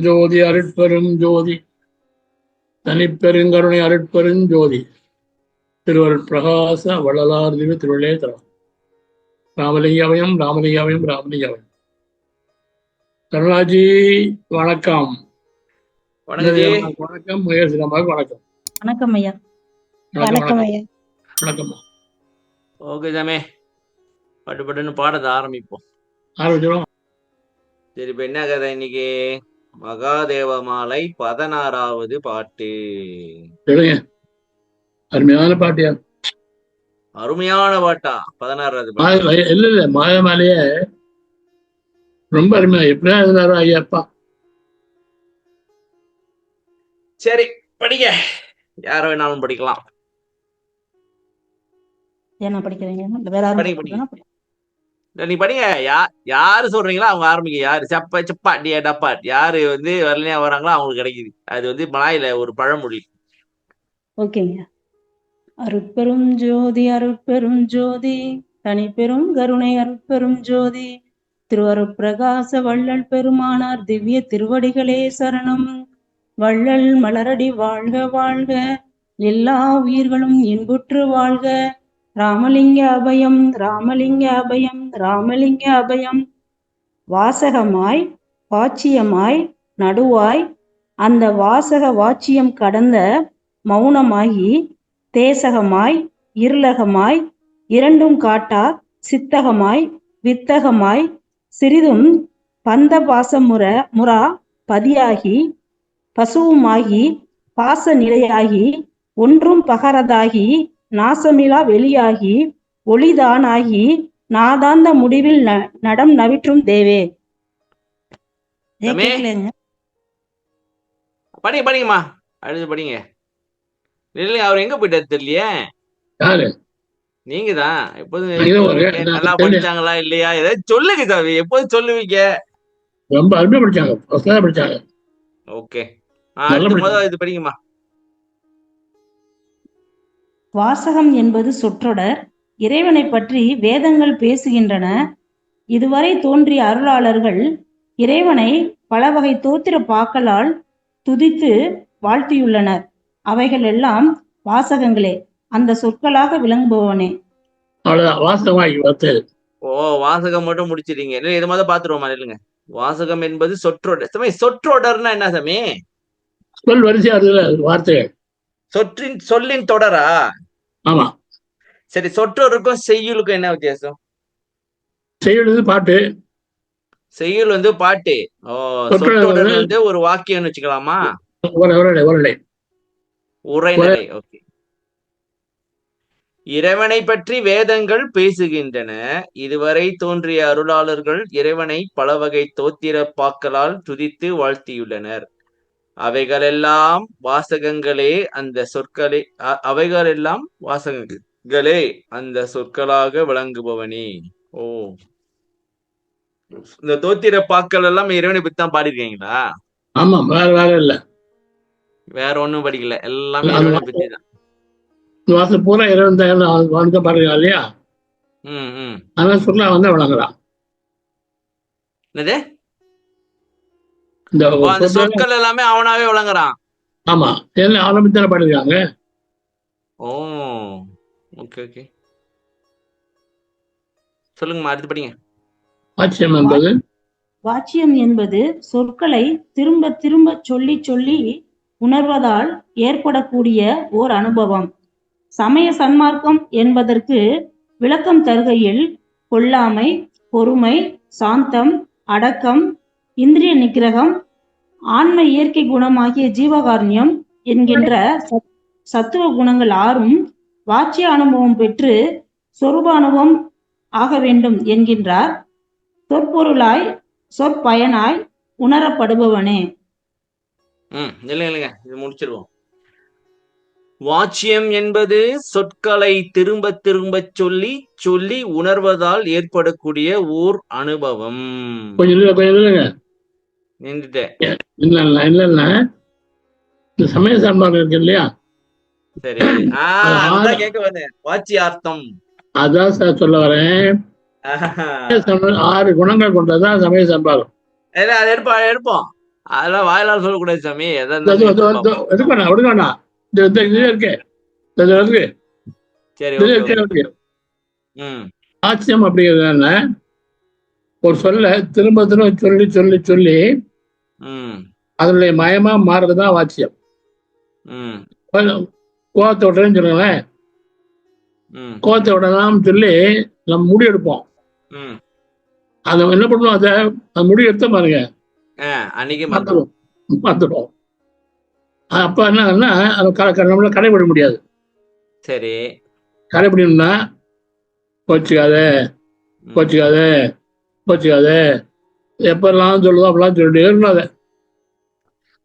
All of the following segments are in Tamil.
ஜோதி அருட்பெரும் ஜோதி தனிப்பெருங்கருணை அருட்பெரும் ஜோதி திருவருட் பிரகாச வள்ளலார் திரு திருவிழே தரம் ராமலிங்காவையும் ராமலிங்காவையும் ராமலிங்காவையும். கருணாஜி வணக்கம். வணக்கம் முயற்சிகமாக வணக்கம். வணக்கம் ஐயா. வணக்கம் ஐயா. வணக்கம். ஓகே சாமி, பட்டுன்னு பாடத்தை ஆரம்பிப்போம். ஆரம்பிச்சிடும். சரி, இப்ப என்ன கதை இன்னைக்கு? மகாதேவ மாலை 16வது பாட்டு. அருமையான பாட்டியா, அருமையான பாட்டா? 16வது பாட்டு இல்ல மாலையே ரொம்ப அருமையா. எப்படியா இருந்தாரோ ஐயாப்பா. சரி, படிக்க. யார வேணாலும் படிக்கலாம். என்ன படிக்கிறீங்க? நீ படிங்க. யாரு சொல்றீங்களோ அவங்க ஆரம்பிக்க. யாரு சப்பா டியா டப்பா யாரு வரலையா வராங்களோ அவங்களுக்கு கிடைக்குது. அது மலாயில ஒரு பழமொழி. ஓகேங்க. அருட்பெரும் ஜோதி அருட்பெரும் ஜோதி தனிப்பெரும் கருணை அருட்பெரும் ஜோதி திருவருட் பிரகாச வள்ளல் பெருமானார் திவ்ய திருவடிகளே சரணம். வள்ளல் மலரடி வாழ்க வாழ்க, எல்லா உயிர்களும் இன்புற்று வாழ்க. ராமலிங்க அபயம் ராமலிங்க அபயம் ராமலிங்க அபயம். வாசகமாய் வாச்சியமாய் நடுவாய் அந்த வாசக வாச்சியம் கடந்த மௌனமாகி தேசகமாய் இருளகமாய் இரண்டும் காட்டா சித்தகமாய் வித்தகமாய் சிறிதும் பந்த முறா பதியாகி பசுவுமாகி பாச நிலையாகி ஒன்றும் பகரதாகி நாசமிலா வெளியாகி ஒளிதானாகி நாதாந்த முடிவில் நடம் நவிற்றும் தேவே. படிங்கம்மா, அடுத்து படிங்க. அவர் எங்க போயிட்டாரு தெரியலையே. நீங்க தான் எப்போதும் நல்லா படிச்சாங்களா இல்லையா ஏதாவது சொல்லுங்க சாமி. எப்போதும் சொல்லுவீங்க. ரொம்ப அருமையா படிச்சாங்க. ஓகே, முதல்ல இது படிங்கம்மா. வாசகம் என்பது சொற்றொடர். இறைவனை பற்றி வேதங்கள் பேசுகின்றன. இதுவரை தோன்றிய அருளாளர்கள் இறைவனை பல வகை தோத்திர பாக்களால் துதித்து வாழ்த்தியுள்ளனர். அவைகள் எல்லாம் வாசகங்களே, அந்த சொற்களாக விளங்குபவனே. வாசகம் மட்டும் முடிச்சிட்டீங்க. இது மாதிரி பாத்துருவோமா? இல்லைங்க, வாசகம் என்பது சொற்றொடர். சொற்றொடர்னா என்ன சாமி? சொல் வரிசை வார்த்தைகள், சொல்லின் தொடரா? ஆமா. சரி, சொற்றொருக்கும் செய்யுளுக்கும் என்ன வித்தியாசம்? செய்யுள் பாட்டு, செய்யுள் பாட்டு. சொற்றொடர் ஒரு வாக்கியம் வச்சுக்கலாமா? உரைநடை. ஓகே. இறைவனை பற்றி வேதங்கள் பேசுகின்றன. இதுவரை தோன்றிய அருளாளர்கள் இறைவனை பல வகை தோத்திர பாக்களால் துதித்து வாழ்த்தியுள்ளனர். அவைகளெல்லாம் வாசகங்களே அந்த சொற்களே அவைகளெல்லாம் வாசகங்களே அந்த சொற்களாக விளங்குபவனே. ஓ, இந்த தோத்திர பாக்கள் எல்லாம் இறைவனை பத்தி தான் பாடிருக்கீங்களா? ஆமா, வேற இல்ல, வேற ஒண்ணும் படிக்கல, எல்லாமே இறைவனை பத்தி தான். பூரா இறைவன் தான் பாருங்க இல்லையா? அதான் சொல்ல விளங்குறான். என்னது? இந்த சொற்கள் எல்லாமே அவனாவே விளங்குறான். ஆமா, ஆரம்பித்தான பாடுறாங்க. ஓ, ஓகே ஓகே, சொல்லுங்கம்மா, அடுத்து படிங்க. வாச்சியம் என்பது சொற்களை திரும்ப திரும்ப சொல்லி சொல்லி உணர்வதால் ஏற்படக்கூடிய ஓர் அனுபவம். சமய சன்மார்க்கம் என்பதற்கு விளக்கம் தருகையில் கொல்லாமை, பொறுமை, சாந்தம், அடக்கம், இந்திரிய நிகிரகம், ஆன்ம இயற்கை குணமாகிய ஜீவகாருண்யம் என்கின்ற சத்துவ குணங்கள் ஆறும் வாச்சிய அனுபவம் பெற்று சொரூப அனுபவம் ஆக வேண்டும் என்கின்றார். சொற்பொருளாய் சொற்பயனாய் உணரப்படுபவனே. இல்லைங்க, இது முடிச்சிருவோம். வாச்சியம் என்பது சொற்களை திரும்ப திரும்ப சொல்லி சொல்லி உணர்வதால் ஏற்படக்கூடிய ஓர் அனுபவம். சமய சார்பாக இருக்கு இல்லையா? சரி, கேட்க வந்தேன். வாச்சியார்த்தம் அதான் சார் சொல்ல வரேன். 6 குணங்கள் கொண்டதான் சமய சம்பாதம். எடுப்போம். அதெல்லாம் வாயிலால் சொல்லக்கூடாது சாமி. எதா இதோ இருந்தாலும் இதோ இதோ எடுத்து இதோ பார்ப்போம். எடுக்க வேணாம், எடுக்க வேணாம். இந்த இதுலயே இருக்கு, இதுல இருக்கு, சரி, இதுலயே ஓகே, ஓகே. இருக்கு. ம், வாச்சியம் அப்படிங்கிறது என்ன? ஒரு சொல்ல திரும்ப திரும்ப சொல்லி சொல்லி சொல்லி ம், அதனுடைய மயமா மாறுறதுதான் வாச்சியம். ம், கோவத்தை விடுறேன்னு சொல்லுங்களேன், ம், கோவத்தை விடலாம்னு சொல்லி நம்ம முடி எடுப்போம். ம். அதை என்ன பண்ணுவோம், அந்த முடி எடுத்த பாருங்க அன்னைக்கே மறந்துடும். மாத்துருவோம், மாத்துருவோம். அப்ப என்ன ஆகும்னா, அதை நம்மளால கடைபிடிக்க முடியாது. சரி. கடைபிடிக்கணும்னா கோச்சிக்காத, ம். கோச்சிக்காத, கோச்சிக்காத, எப்பெல்லாம் சொல்லுதோ அப்பெல்லாம் சொல்லிட்டே இருக்கணும். அதை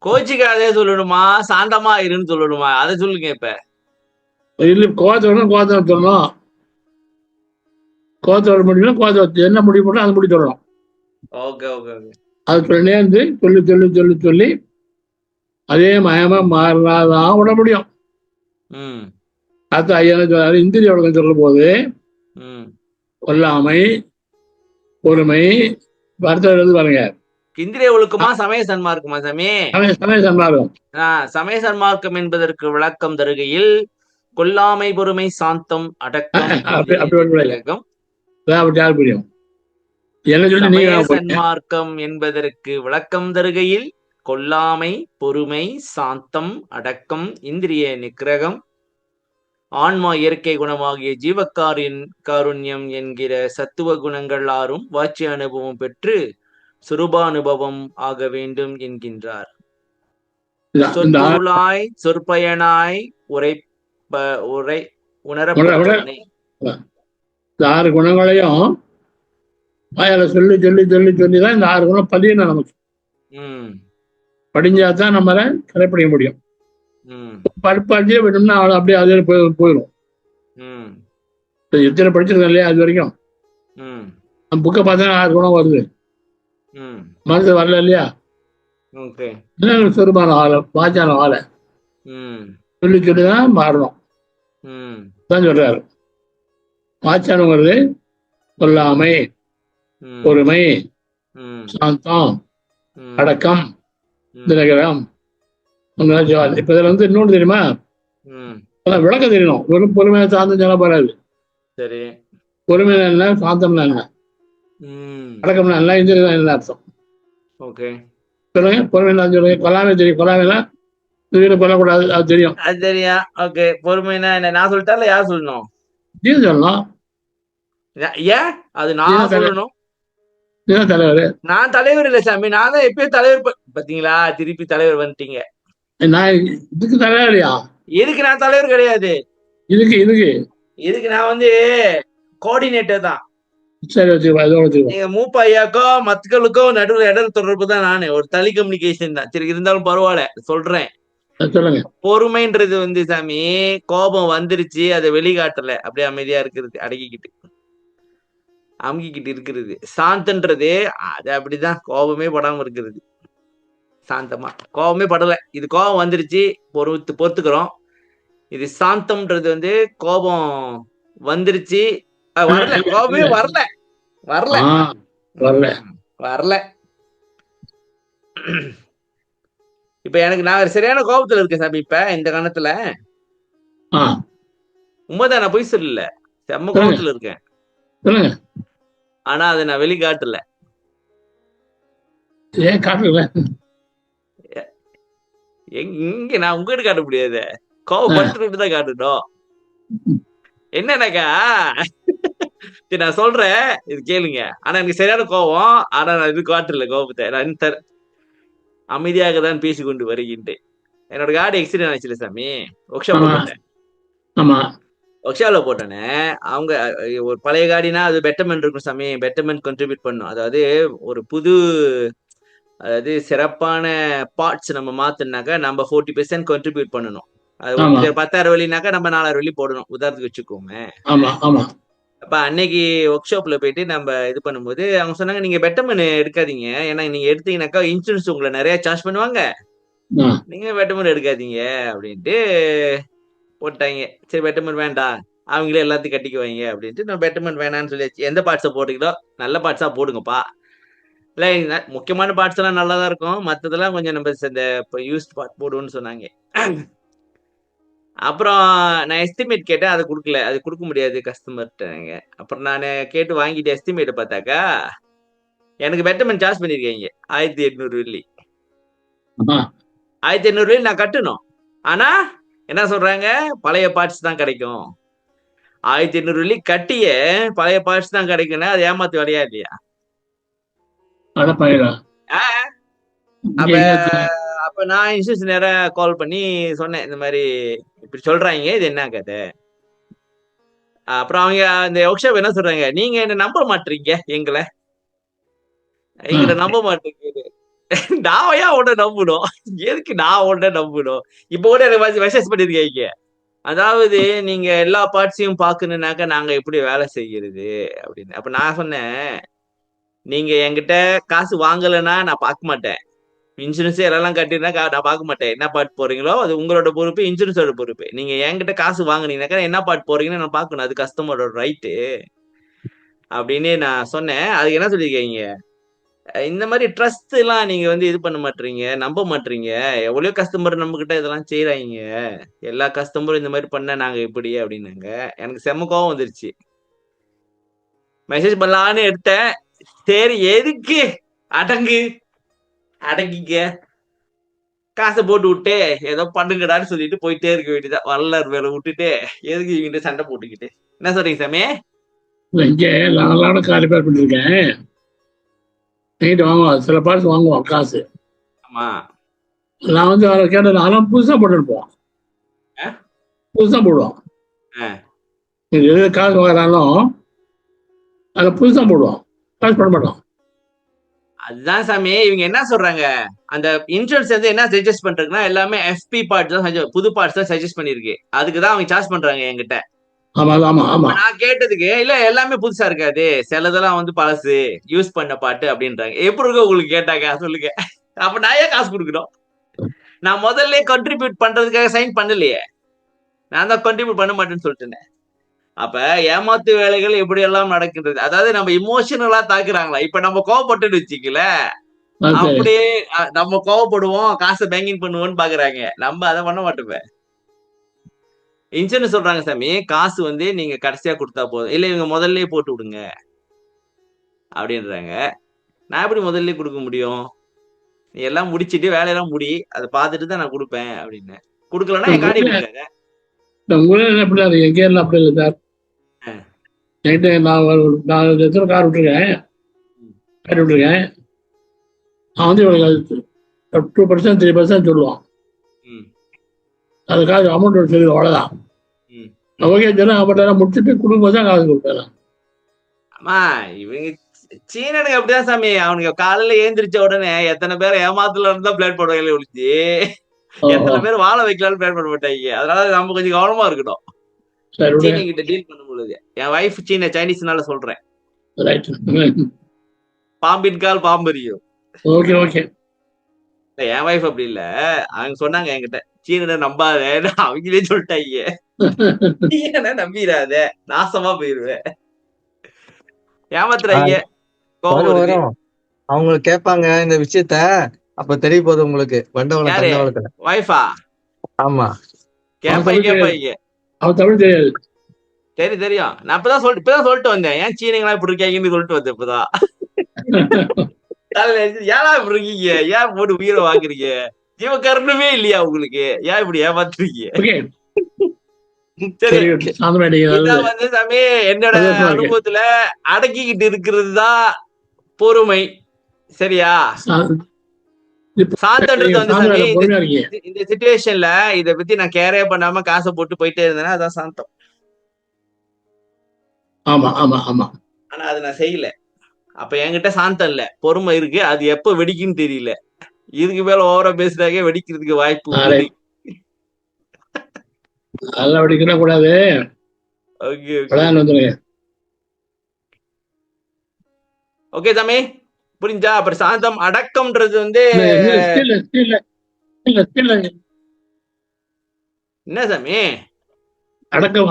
கோச்சிக்காதே சொல்லணுமா, சாந்தமா இருன்னு சொல்லணுமா? அதை சொல்லுங்க இப்ப. இல்லை, கோவத்தை விடணும், கோவத்தை சொல்லணும். கோவத்தை விட முடியும்னா கோவத்தை என்ன முடிவு பண்ணணும் அதை முடி சொல்லணும். Okay, okay, okay. அது சொல்லினே இருந்து சொல்லி சொல்லி சொல்லி சொல்லி அதே மயமா மாறினாதான் விட முடியும். ம், அது ஐயா சொல்றாரு, இந்திரிய ஒழுக்கம் சொல்ற போது ம். கொல்லாமை, பொறுமை, வருத்தம் பாருங்க. இந்திரிய ஒழுக்கமா சமய சன்மார்க்கமா சாமி? சமய சன்மார்க்கம். சமய சன்மார்க்கம் என்பதற்கு விளக்கம் தருகையில், கொல்லாமை, பொறுமை, சாந்தம், அடக்கம், அப்படி இந்திரிய அப்படி வரக்கூடாது. நிக்கிரகம். அப்படி யார் புரியும்? என்ன சொல்லி சமய நீங்க போறீங்க? சன்மார்க்கம் என்பதற்கு விளக்கம் தருகையில், கொல்லாமை, பொறுமை, சாந்தம், அடக்கம், இந்திரிய நிக்கிரகம், ஆன்மா இயற்கை குணமாகிய காருண்யம் என்கிற சத்துவ குணங்கள் ஆறும் வாட்சிய அனுபவம் பெற்று சுரூபானுபவம் ஆக வேண்டும் என்கின்றார். இந்த சொற்பொருளாய் சொற்பயனாய் உரை உணரப்பட்டவனை. இந்த 6 குணங்களையும் வாயால சொல்லி சொல்லி சொல்லி சொல்லிதான் இந்த 6 குணம் பதியணும் நமக்கு. படிஞ்சாதான் நம்மள கடைப்பிடிக்க முடியும். படிப்பாட்டியே விட்டோம்னா அப்படியே அதே போயிடும். எத்தனை படிச்சிருக்கோம் இல்லையா அது வரைக்கும், நம்ம புக்கை பார்த்தா 6 குணம் வருது, மனசு வரல இல்லையா? சொருபான ஆளை, வாச்சான ஆளை சொல்லி சொல்லிதான் மாறணும் தான் சொல்றாரு. வாச்சானங்கிறது கொல்லாமை, பொறுமை, சாந்தம், அடக்கம், தினகரம். இப்ப இதுல இன்னொன்று தெரியுமா, விளக்கம் தெரியணும். வெறும் பொறுமையா சாந்தம் சொல்ல போறாது. சரி, பொறுமையா என்ன, சாந்தம்னா என்ன, அடக்கம்னா என்ன, இந்திரியம் என்ன அர்த்தம் சொல்லுங்க. பொறுமையா சொல்லுங்க. கொல்லாமை தெரியும், கொல்லாமைனா வீடு கொல்லக்கூடாது, அது தெரியும். அது தெரியும். ஓகே. பொறுமைனா என்ன, நான் சொல்லிட்டா இல்ல யார் சொல்லணும்? நீ சொல்லணும். ஏன் அது நான் சொல்லணும்? தலைவர். நான் தலைவர் இல்ல சாமி, நான் தான் எப்பயும் தலைவர். பாத்தீங்களா, திருப்பி தலைவர் வந்துட்டீங்க. நான் இதுக்கு தலைவர் இல்லையா? எதுக்கு நான் தலைவர் கிடையாது. இதுக்கு நான் கோஆர்டினேட்டர் தான். சரி, வச்சுக்கோ. மூப்பா ஐயாக்கோ மக்களுக்கோ நடுவில் இடர் தொடர்பு தான் நானு. ஒரு தனி கம்யூனிகேஷன் தான். சரி, இருந்தாலும் பரவாயில்ல சொல்றேன். சொல்லுங்க. பொறுமைன்றது சாமி, கோபம் வந்துருச்சு அதை வெளிக்காட்டல, அப்படியே அமைதியா இருக்கிறது, அமுக்கிக்கிட்டு இருக்கிறது. சாந்தன்றது அது அப்படிதான், கோபமே படாம இருக்கிறது. சாந்தமா கோபமே படல, இது கோபம் வந்துருச்சு பொறுத்துக்கிறோம். இது சாந்தம்ன்றது கோபம் வந்துருச்சு, வரல, கோபமே வரல வரல வரல வரல. இப்ப எனக்கு நான் சரியான கோபத்துல இருக்கேன் சாமி. இப்ப இந்த கணத்துல உண்மைதான், நான் பொய் சொல்லல, செம்ம கோபத்துல இருக்கேன். ஆனா அதை நான் வெளிக்காட்டல. ஏன் காட்டல? இங்க நான் உங்ககிட்ட காட்ட முடியாது, கோபப்பட்டு தான் காட்டணும். என்னன்னாக்கா, நான் சொல்றேன், இது கேளுங்க. ஆனா எனக்கு சரியான கோபம், ஆனா நான் இது காட்டல கோபத்தை. நான் அமைதியாக தான் பேசிக்கொண்டு வருகின்றேன். என்னோட காடி ஆக்சிடென்ட் ஆச்சுல சாமி, ஒர்க்ஷாப்ல போட்டேன். ஒர்க்ஷாப்ல போட்டேனே, அவங்க ஒரு பழைய காடினா அது பெட்டர்மென்ட் இருக்கும் சாமி, பெட்டர்மென்ட் கண்ட்ரிபியூட் பண்ணும். அதாவது ஒரு புது, அதாவது சிறப்பான பார்ட்ஸ் நம்ம மாத்தினாக்கா நம்ம 40% கண்ட்ரிபியூட் பண்ணணும். அது 10,000 வெள்ளினாக்கா நம்ம 4,000 வெள்ளி போடணும், உதாரணத்துக்கு வச்சுக்கோமே. அப்ப அன்னைக்கு ஒர்க் ஷாப்ல போயிட்டு நம்ம இது பண்ணும்போது அவங்க சொன்னாங்க, நீங்க பெட்டர்மென்ட் எடுக்காதீங்க, ஏன்னா நீங்க எடுத்தீங்கன்னாக்கா இன்சூரன்ஸ் உங்களை நிறைய சார்ஜ் பண்ணுவாங்க, நீங்க பெட்டர்மென்ட் எடுக்காதீங்க அப்படின்ட்டு போட்டாங்க. சரி, பெட்டர்மென்ட் வேண்டாம், அவங்களே எல்லாத்தையும் கட்டிக்குவாங்க அப்படின்ட்டு நான் பெட்டர்மென்ட் வேணான்னு சொல்லியாச்சு. எந்த பார்ட்ஸை போட்டுக்கிட்டோ நல்ல பார்ட்ஸா போடுங்கப்பா, இல்ல முக்கியமான பார்ட்ஸ் எல்லாம் நல்லா தான் இருக்கும். மத்ததெல்லாம் கொஞ்சம் நம்ம இந்த யூஸ்ட் பார்ட் போடுவோம்னு சொன்னாங்க. அப்புறம் நான் எஸ்டிமேட் கேட்டேன், அது குடுக்கல. அது குடுக்க முடியாது கஸ்டமர்ட்டாங்க. அப்புறம் நானு கேட்டு வாங்கிட்டு எஸ்டிமேட்ட பார்த்தாக்கா, எனக்கு பெட்டர்மென்ட் சார்ஜ் பண்ணியிருக்காய்ங்க. 1800 வெள்ளி. ஆமா. 1800 வெள்ளி நான் கட்டணும். ஆனா, என்ன சொல்றாங்க? பழைய பார்ட்ஸ் தான் கிடைக்கும். 1800 வெள்ளி கட்டியே பழைய பார்ட்ஸ் தான் கிடைக்கும்னா, அது ஏமாத்து வேலையா இல்லையா? அட பையலா. ஆ. அப்ப அப்ப நான் இன்சூரன்ஸ் நேரா கால் பண்ணி சொன்னேன். இந்த மாதிரி இப்படி சொல்றாங்க. இது என்ன கதை? அப்புறம் அவங்க அந்த ஒர்க் ஷாப் என்ன சொல்றாங்க, நீங்க என்ன நம்ப மாட்டீங்க எங்களை நம்ப மாட்டீங்க. நான் ஏன் உன்னை நம்பணும்? எதுக்கு நான் உன்னை நம்பணும்? இப்ப கூட எனக்கு மெசேஜ் பண்ணிருக்கீங்க. அதாவது நீங்க எல்லா பார்ட்ஸையும் பாக்கணும்னாக்கா நாங்க எப்படி வேலை செய்யறது அப்படின்னு. அப்ப நான் சொன்னேன், நீங்க என்கிட்ட காசு வாங்கலைன்னா நான் பார்க்க மாட்டேன். இன்சூரன்ஸ் எல்லாம் கட்டினா நான் பார்க்க மாட்டேன். என்ன பார்ட் போறீங்களோ அது உங்களோட பொறுப்பு, இன்சூரன்ஸோட பொறுப்பு. நீங்க என்கிட்ட காசு வாங்குனீங்கன்னாக்கா என்ன பார்ட் போறீங்கன்னு நான் பார்க்கணும். அது கஸ்டமரோட ரைட்டு அப்படின்னு நான் சொன்னேன். அதுக்கு என்ன சொல்லியிருக்கீங்க, இந்த மாதிரி ட்ரஸ்ட் எல்லாம் நீங்க இது பண்ண மாட்டீங்க, நம்ப மாட்டீங்க. எவ்வளவு கஸ்டமர் நம்ம கிட்ட இதெல்லாம் செய்யறாங்க. எல்லா கஸ்டமரும் இந்த மாதிரி பண்ண நாங்க இப்படி அப்படின்னாங்க. எனக்கு செம்ம கோவம் வந்துருச்சு. மெசேஜ் பண்ணலான்னு எடுத்தேன். சரி எதுக்கு அடங்கிக்க, காசை போட்டு விட்டு ஏதோ பண்ணுங்கடான்னு சொல்லிட்டு போயிட்டே இருக்க வேண்டியதான். வள்ளர் வேலை விட்டுட்டு எதுக்கு இவங்கிட்ட சண்டை போட்டுக்கிட்டு. என்ன சொல்றீங்க சாமி? இங்கே நாளான காரிப்பேர் பண்ணிருக்கேன். நைட்டு வாங்குவோம், சில பார்ட்ஸ் வாங்குவோம் காசு. ஆமா. நான் அவரை கேட்ட நானும் புதுசா போட்டுருப்போம். புதுசா போடுவோம். எது காசு வாங்குறாலும் அதை புதுசா போடுவோம், காசு பண்ண மாட்டோம். அதுதான் சாமி இவங்க என்ன சொல்றாங்க, அந்த இன்சூரன்ஸ் என்ன சஜஸ்ட் பண்றாங்கன்னா எல்லாமே எஃப்பி பார்ட்ஸ் தான், புது பார்ட்ஸ் தான் சஜஸ்ட் பண்ணிருக்கு. அதுக்குதான் அவங்க சார்ஜ் பண்றாங்க என்கிட்ட. ஆமா ஆமா ஆமா. நான் கேட்டதுக்கு இல்ல எல்லாமே புதுசா இருக்காது, சிலதெல்லாம் பழசு, யூஸ் பண்ண பாட்டு அப்படின்றாங்க. எப்படி இருக்க உங்களுக்கு கேட்டாங்க சொல்லுங்க. அப்ப நான் ஏன் காசு கொடுக்கணும்? நான் முதல்ல கண்ட்ரிபியூட் பண்றதுக்காக சைன் பண்ணலையே. நான் தான் கண்ட்ரிபியூட் பண்ண மாட்டேன்னு சொல்லிட்டேன். அப்ப ஏமாத்து வேலைகள் எப்படி எல்லாம் நடக்கின்றது. அதாவது நம்ம இமோஷனலா தாக்குறாங்களா. இப்ப நம்ம கோவப்பட்டு வச்சுக்கல, அப்படியே நம்ம கோவப்படுவோம், காசை பேங்கிங் பண்ணுவோம்னு பாக்குறாங்க. நம்ம அதை பண்ண மாட்டோமே. இன்சூரன்ஸ் சொல்றாங்க சாமி, காசு நீங்க கடைசியா கொடுத்தா போதும், இல்ல இவங்க முதல்ல போட்டு விடுங்க அப்படின்றாங்க. நான் எப்படி முதல்ல கொடுக்க முடியும்? நீ எல்லாம் முடிச்சிட்டு வேலையெல்லாம் முடி, அதை பார்த்துட்டு தான் நான் கொடுப்பேன் அப்படின்னு. கொடுக்கலன்னா என் காடி கொடுக்காங்க. எங்க எல்லாம் அப்படி இல்லை சார். என்கிட்ட நான் எத்தனை கார் விட்டுருக்கேன். அவன் 2% 3% சொல்லுவான். அதுக்காக அமௌண்ட் சொல்லி அவ்வளவுதான். ஓகே அமௌண்ட் முடிச்சுட்டு கொடுக்கும்போது தான் காசு கொடுப்பேன். ஆமா, இவங்க சீனனுக்கு அப்படிதான் சாமி. அவனுக்கு காலையில ஏந்திரிச்ச உடனே எத்தனை பேர் ஏமாத்துல இருந்தா பிளான் போடுவாங்களே ஒழிச்சு, எத்தனை பேர் வாழ வைக்கலாம்னு பிளான் பண்ண மாட்டாங்க. அதனால நம்ம கொஞ்சம் கவனமா இருக்கணும் சீனி கிட்ட டீல் பண்ணும் பொழுது. என் வைஃப் சைனீஸ்னால சொல்றேன். பாம்பின் கால் பாம்பரியும். Okay okay. என் வைஃப் அப்படி இல்ல, அவங்க சொன்னாங்க என்கிட்ட, சீன நம்பாத, அவங்களே சொல்லிட்டாங்க, சீன நம்பிடாத நாசமா போயிருவேன். ஏமாத்துறாங்க. அவங்க கேட்பாங்க இந்த விஷயத்த, அப்ப தெரிய போகுது உங்களுக்கு. வண்டவளத்துல வைஃபா? ஆமா, கேட்பாங்க. அவன் தமிழ் தெரியாது. தெரியும். நான் இப்பதான் சொல்லிட்டு வந்தேன், ஏன் சீனங்களா இப்படி இருக்காங்கன்னு சொல்லிட்டு வந்தேன். இப்பதான் ஏன்னா இப்படி இருக்கீங்க, ஏன் போட்டு உயிரை வாங்குறீங்க? ஜீவகரணமே இல்லையா உங்களுக்கு? ஏன் இப்படி ஏமாத்துறீங்க? சரி, சாமி என்னோட அனுபவத்துல அடக்கிக்கிட்டு இருக்கிறது தான் பொறுமை. சரியா? சாந்தன்றது சாமி இந்த சிச்சுவேஷன்ல இத பத்தி நான் கேரே பண்ணாம காசை போட்டு போயிட்டே இருந்தேன்னா அதான் சாந்தம். ஆமா ஆமா ஆமா. ஆனா அது நான் செய்யல. அப்ப என்கிட்ட சாந்தம் இல்ல, பொறுமை இருக்கு. அது எப்ப வெடிக்குன்னு தெரியல. இதுக்கு மேல ஓவரா பேசுறாங்க, வெடிக்கிறதுக்கு வாய்ப்பு. நல்லா வெடிக்க கூடாது. ஓகே சாமி, புரிஞ்சா? அப்புறம் சாந்தம் அடக்கம்ன்றது என்ன சாமி அடக்கம்?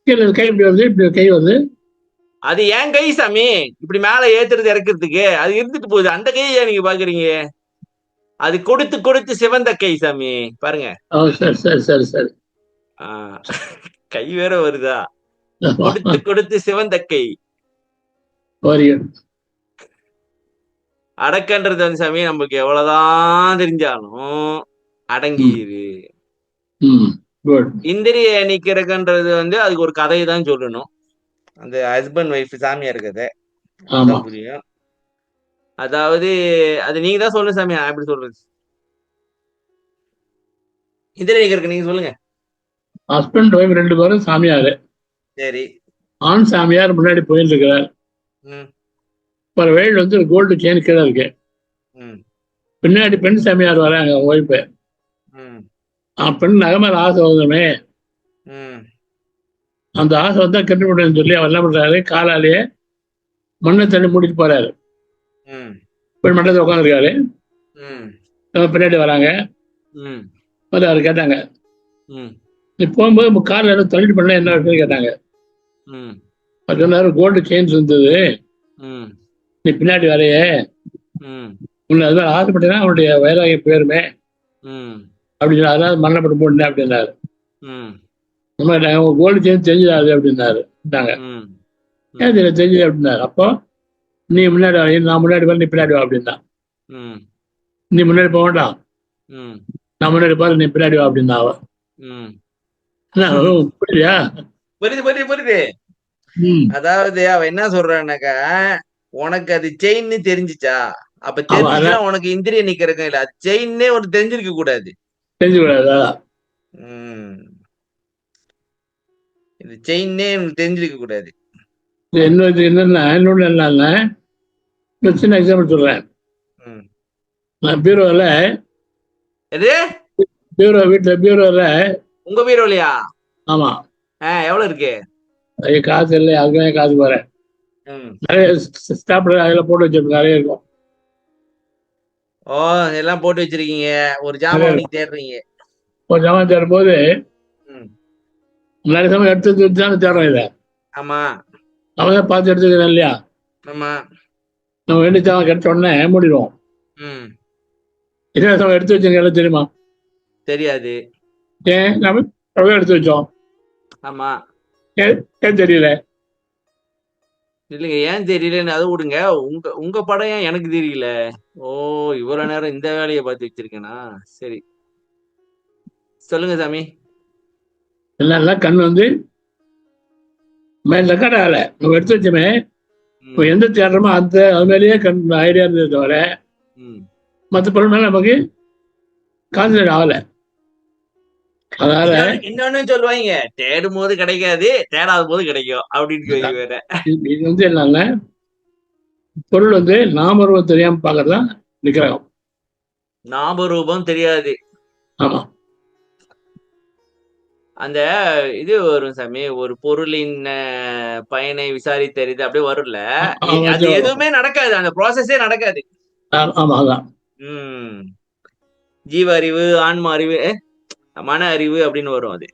கை இப்படி வருது, இப்படி கை வருது. அது ஏன் கை சாமி, இப்படி மேல ஏத்துறது இறக்குறதுக்கு அது இருந்துட்டு போகுது. அந்த கையை நீங்க பாக்குறீங்க, அது கொடுத்து கொடுத்து சிவந்த கை சாமி பாருங்க. சரி சரி சரி சரி. கை வேற வருதா, கொடுத்து கொடுத்து சிவந்த கை. அடக்கன்றது வந்து சாமி நமக்கு எவ்வளவுதான் தெரிஞ்சாலும் அடங்கிரு. இந்திரிய நீக்கிறதுன்றது வந்து அதுக்கு ஒரு கதையை தான் சொல்லணும். அந்த ஹஸ்பண்ட் ஒய்ஃப் சாமியா இருக்கத புரியும். அதாவது அது நீங்க தான் சொல்லணும் சாமி, எப்படி சொல்றது? இந்திரிய நீக்கிறதுக்கு நீங்க சொல்லுங்க. ஹஸ்பண்ட் ஒய்ஃப் 2 பேரும் சாமியாரு. சரி. ஆண் சாமியார் முன்னாடி போயிட்டு இருக்கிறார். ஒரு வேல் வந்து கோல்டு செயின் கீழே இருக்கு. பின்னாடி பெண் சாமியார் வராங்க ஒய்ஃபு. பெண் நகமர் ஆசை வந்தோமே, அந்த ஆசை வந்தா கெட்டு விடுன்னு சொல்லி அவர் என்ன பண்றாரு, காலாலேயே மண்ணை தண்ணி மூடிட்டு போறாரு. பெண் மண்டலத்தில் உட்காந்துருக்காரு. பின்னாடி வராங்க. வந்து அவர் கேட்டாங்க, நீ போகும்போது காலில் ஏதோ தள்ளிட்டு பண்ண என்ன இருக்குன்னு கேட்டாங்க. அவர் சொன்னாரு, கோல்டு செயின்ஸ் இருந்தது, நீ பின்னாடி வரையே உன்னை அது மாதிரி ஆசைப்பட்டீங்கன்னா அவனுடைய வயலாகி போயிருமே அப்படின்னு சொல்லி அதனால மரணப்பட்டு போட்டேன் அப்படின்னாரு. கோல்டு செயின் தெரிஞ்சுதாது அப்படின்னாரு. ஏன் தெரிஞ்சது அப்படின்னாரு. அப்போ நீ முன்னாடி வர, நான் முன்னாடி வர, நீ பின்னாடி வா அப்படின்னா. நீ முன்னாடி போக வேண்டாம், நான் முன்னாடி போற, நீ பின்னாடி வா அப்படின்னா. புரியுதா? புரியுது புரியுது புரியுது. அதாவது அவ என்ன சொல்றான்னாக்கா, உனக்கு அது செயின்னு தெரிஞ்சிச்சா, அப்ப தெரிஞ்சுச்சா உனக்கு இந்திரிய நிக்கிறதுக்கும் இல்ல, அது செயின்னே உனக்கு தெரிஞ்சிருக்க கூடாது. தெரிஞ்சுக்கூடாதா? இது செயின்னே உனக்கு தெரிஞ்சிருக்க கூடாது. என்னன்னா சின்ன எக்ஸாம்பிள் சொல்றேன். நான் பீரோல வீட்டுல பீரோல உங்க பீரோலையா? ஆமா. எவ்வளவு இருக்கு? காசு இல்லை, அதுக்குமே காசு போறேன். நிறைய ஸ்டாப்ல அதில் போட்டு வச்சிருப்பேன், நிறைய இருக்கும். எல்லாம் போட்டு வச்சிருக்கீங்க. ஒரு ஜாமான் தேடுறீங்க. ஒரு ஜாமான் தேடும் போது நிறைய சமயம் எடுத்து வச்சுதான் தேடுறோம் இதை. ஆமா, அவன் பார்த்து எடுத்துக்கிறேன் இல்லையா? ஆமா. நம்ம வேண்டிய ஜாமான் கிடைச்ச உடனே மூடிடுவோம். என்ன சமயம் எடுத்து வச்சிருக்கேன் தெரியுமா? தெரியாது. ஏன்? நம்ம எடுத்து வச்சோம். ஆமா. ஏன் தெரியல? இல்லைங்க, ஏன் தெரியலன்னு அதை விடுங்க. உங்க படம் ஏன் எனக்கு தெரியல? இவ்வளவு நேரம் இந்த வேலையை பார்த்து வச்சிருக்கேனா? சரி, சொல்லுங்க சாமி. என்னன்னா கண் வந்து மேல ரெக்கார்ட் ஆகல. நம்ம எடுத்து வச்சோமே, எந்த தேடுறோமோ அந்த அது மேலேயே கண் ஐடியா இருந்தது தவிர மற்ற பொருள் மேல நமக்கு கான்சன்ட்ரேட் ஆகல. அதனால இன்னொன்னு சொல்லுவாங்க, தேடும் போது கிடைக்காது, தேடாத போது கிடைக்கும் அப்படின்னு. வேற இது வந்து என்னன்னா, பொருள் வந்து நாமரூபம் தெரியாம பாக்குறதுதான் நிக்கிரகம். நாமரூபம் தெரியாது. ஆமா. அந்த இது வரும் சாமி, ஒரு பொருளின் பயனை விசாரித்தறிது அப்படியே வரும்ல, அது எதுவுமே நடக்காது, அந்த ப்ராசஸே நடக்காது. ஆமா, அதான். ஜீவ அறிவு, ஆன்ம அறிவு, மன அறிவு அப்படின்னு வரும் அது.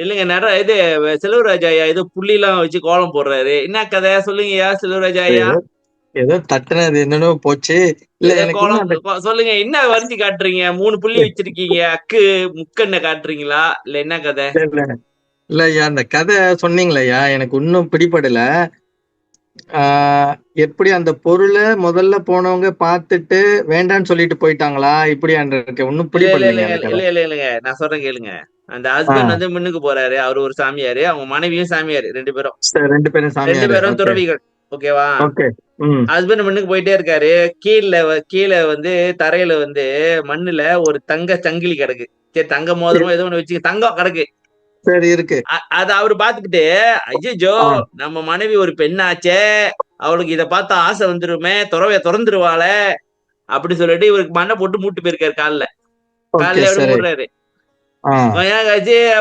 இல்லைங்க, நிறைய இது செல்வராஜ் ஐயா ஏதோ புள்ளி எல்லாம் வச்சு கோலம் போடுறாரு. என்ன கதை சொல்லுங்கய்யா செல்வராஜ் ஐயா? ஏதோ தட்டுனது என்னன்னு போச்சு. கோலம் சொல்லுங்க, என்ன வரைஞ்சு காட்டுறீங்க? 3 புள்ளி வச்சிருக்கீங்க, அக்கு முக்கண்ண காட்டுறீங்களா இல்ல என்ன கதை? இல்ல ஐயா, அந்த கதை சொன்னீங்களா, எனக்கு இன்னும் பிடிபடல. எப்படி அந்த பொருளை முதல்ல போனவங்க பார்த்துட்டு வேண்டான்னு சொல்லிட்டு போயிட்டாங்களா, இப்படி ஒன்னும் பிடிபடல. இல்லைங்க, நான் சொல்றேன் கேளுங்க. அந்த ஹஸ்பண்ட் வந்து முன்னுக்கு போறாரு, அவரு ஒரு சாமியாரு, அவங்க மனைவியும் சாமியாரு, 2 பேரும் துறவிகள். ஓகேவா? ஹஸ்பண்ட் முன்னுக்கு போயிட்டே இருக்காரு. கீழே வந்து தரையில வந்து மண்ணுல ஒரு தங்க சங்கிலி கிடக்கு. சரி, தங்க மோதிரமோ ஏதோ ஒண்ணு வச்சு தங்கம் கிடக்கு. சரி, இருக்கு. அத அவரு பாத்துக்கிட்டு, ஐயோ நம்ம மனைவி ஒரு பெண்ணாச்சே, அவளுக்கு இத பார்த்தா ஆசை வந்துருமே, துறவைய திறந்துருவாள அப்படி சொல்லிட்டு இவருக்கு மண்ணை போட்டு மூட்டு போயிருக்காரு. காலில் மூடுறாரு.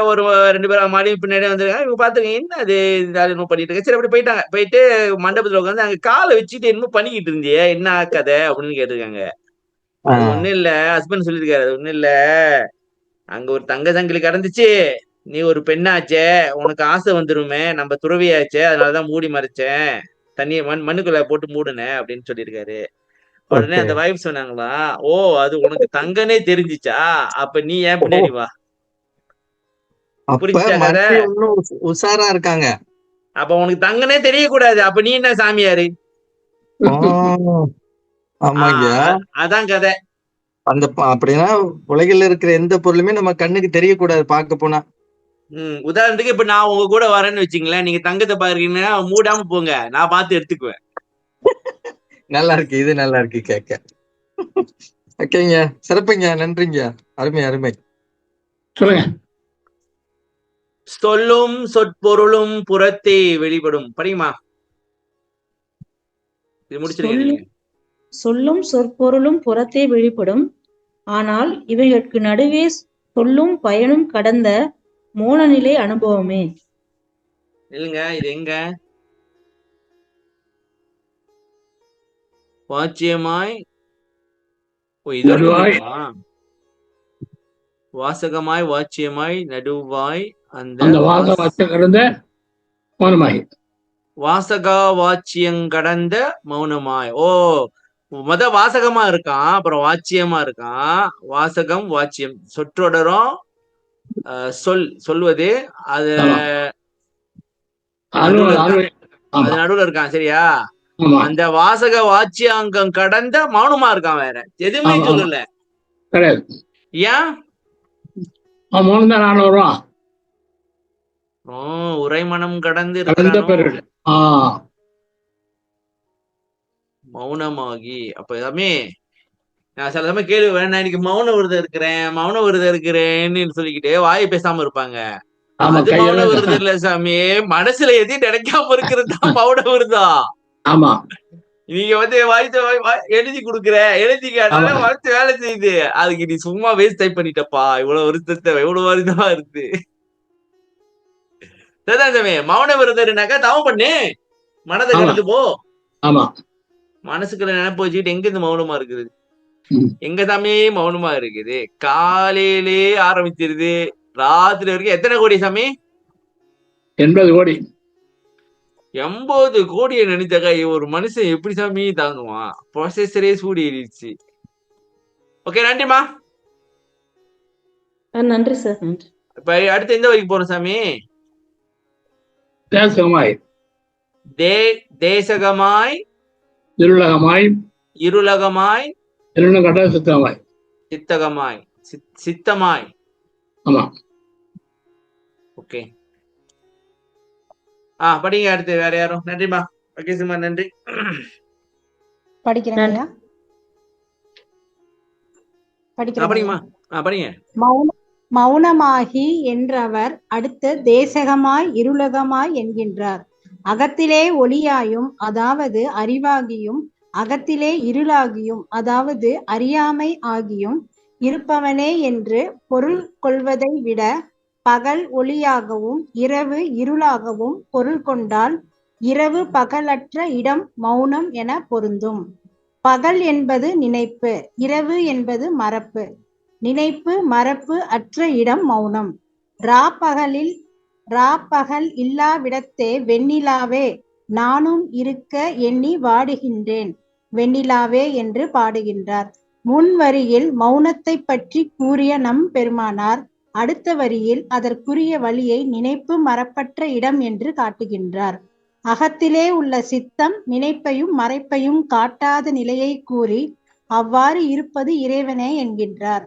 ஒரு 2 பேரும் மனைவி பின்னாடியே வந்துருக்காங்க. இவங்க பாத்துருங்க, என்ன அது பண்ணிட்டு இருக்க. சரி, அப்படி போயிட்டாங்க. போயிட்டு மண்டபத்துல உட்காந்து அங்க காலை வச்சுட்டு என்னமோ பண்ணிக்கிட்டு இருந்தியே, என்ன கதை அப்படின்னு கேட்டிருக்காங்க. ஒண்ணும் இல்ல, ஹஸ்பண்ட் சொல்லிருக்காரு, அது ஒண்ணும் இல்ல, அங்க ஒரு தங்க சங்கிலி கடந்துச்சு, நீ ஒரு பெண்ணாச்சே, உனக்கு ஆசை வந்துருமே, நம்ம துறவியாச்சே, அதனாலதான் மூடி மறைச்சேன், தண்ணிய மண்ணுக்குள்ள போட்டு மூடுனேன் அப்படின்னு சொல்லியிருக்காரு. உடனே ஓகே. அந்த வைஃப் சொன்னாங்களா, ஓ அது உனக்கு தங்கனே தெரிஞ்சிச்சா, அப்ப நீ ஏன் பின்னாடி வா. அப்ப புரிஞ்சுச்சா கதை? மனைவி இன்னும் உஷாரா இருக்காங்க. அப்ப உனக்கு தங்கனே தெரியக்கூடாது, அப்ப நீ என்ன சாமியாரு? ஆ, ஆமாங்க. அதான் கதை. அப்படின்னா உலகில் இருக்கிற எந்த பொருளுமே நம்ம கண்ணுக்கு தெரியக்கூடாது பார்க்க போனா. உதாரணத்துக்கு இப்ப நான் உங்க கூட வரேன்னு வச்சுங்களேன், நீங்க தங்கத்தை பாக்குறீங்கன்னா மூடாம போங்க, நான் பார்த்து எடுத்துக்குவேன். நல்லா இருக்கு, இது நல்லா இருக்கு கேட்க. ஓகேங்க, சிறப்புங்க, நன்றிங்க, அருமை அருமை. சொல்லுங்க. சொல்லும் சொற்பொருளும் புறத்தே வெளிப்படும். படியுமா, இது முடிச்சிருங்க நீங்க. சொல்லும் சொற்பொருளும் புறத்தே வெளிப்படும். ஆனால் இவைகளுக்கு நடுவே சொல்லும் பயனும் கடந்த மோனநிலை அனுபவமே. இல்லைங்க, இது எங்க? வாச்சியமாய் வாசகமாய் வாச்சியமாய் நடுவாய் அந்த வாசகம் கடந்த மௌனமாய். வாசகா வாச்சியங்கடந்த மௌனமாய். ஓ, வாசகமா இருக்கான், அப்புறம் வாச்சியமா இருக்கான். வாசகம் வாச்சியம் சொற்றொடரும் சொல்வது அது நடுவுல இருக்கான். சரியா? அந்த வாசக வாச்சியாங்கம் கடந்த மௌனமா இருக்கான், வேற எதுவுமே சொல்லல. ஏன்? உரைமனம் கடந்து மௌனமாகி. அப்ப எல்லாமே நான் சில சமயம் கேள்வி, நான் இன்னைக்கு மௌன விரதம் இருக்கிறேன்னு சொல்லிக்கிட்டே வாயை பேசாம இருப்பாங்க. அது மௌன விரதம் இல்ல சாமி, மனசுல எதையும் நினைக்காம இருக்கிறது தான் மௌன விரதம். ஆமா, நீங்க எழுதி கொடுக்குற, எழுதி கேட்டாலே மனசு வேலை செய்யுது. அதுக்கு நீ சும்மா வேஸ்ட் டைப் பண்ணிட்டப்பா, இவ்வளவு வருத்தத்தை, இவ்வளவு வருத்தமா இருக்கு. மௌன விரதம்னாக்கா தவம் பண்ணு, மனதை கடந்து போ. ஆமா, மனசுக்குள்ள நினைப்பு வச்சுக்கிட்டு எங்க இருந்து மௌனமா இருக்குது? எங்க சாமி மௌனமா இருக்குது? காலையிலே ஆரம்பிச்சிருது, ராத்திரி வரைக்கும். எத்தனை கோடி சாமி? 80 கோடி. 80 கோடியை நினைச்சாக்கா ஒரு மனுஷன் எப்படி சாமி தாங்குவான்? ப்ரொசஸரே சூடி ஏறிடுச்சு. ஓகே, நன்றிமா. நன்றி சார். இப்ப அடுத்து எந்த வரைக்கும் போறோம் சாமி? தேசகமாய், தேசகமாய், இருளகமாய், இருளகமாய், சித்தகமாய், சித்தகமாய், சித்தமாய். ஆமா. ஓகே, படிங்க அடுத்து. வேற யாரும்? நன்றிமா. ஓகே சும்மா நன்றி. படிக்கிறேன். படிங்கம்மா, படிங்க. மௌனமாகி என்றவர் அடுத்து தேசகமாய் இருளகமாய் என்கின்றார். அகத்திலே ஒளியாயும் அதாவது அறிவாகியும், அகத்திலே இருளாகியும் அதாவது அறியாமை ஆகியும் இருப்பவனே என்று பொருள் கொள்வதை விட பகல் ஒளியாகவும் இரவு இருளாகவும் பொருள் கொண்டால் இரவு பகலற்ற இடம் மௌனம் என பொருந்தும். பகல் என்பது நினைப்பு, இரவு என்பது மறப்பு. நினைப்பு மறப்பு அற்ற இடம் மௌனம். பகல் இல்லாவிடத்தே வெண்ணிலாவே நானும் இருக்க எண்ணி வாடுகின்றேன் வெண்ணிலாவே என்று பாடுகின்றார். முன் வரியில் மௌனத்தை பற்றி கூறிய நம் பெருமானார் அடுத்த வரியில் அதற்குரிய வழியை நினைப்பு மறப்பற்ற இடம் என்று காட்டுகின்றார். அகத்திலே உள்ள சித்தம் நினைப்பையும் மறைப்பையும் காட்டாத நிலையை கூறி அவ்வாறு இருப்பது இறைவனே என்கின்றார்.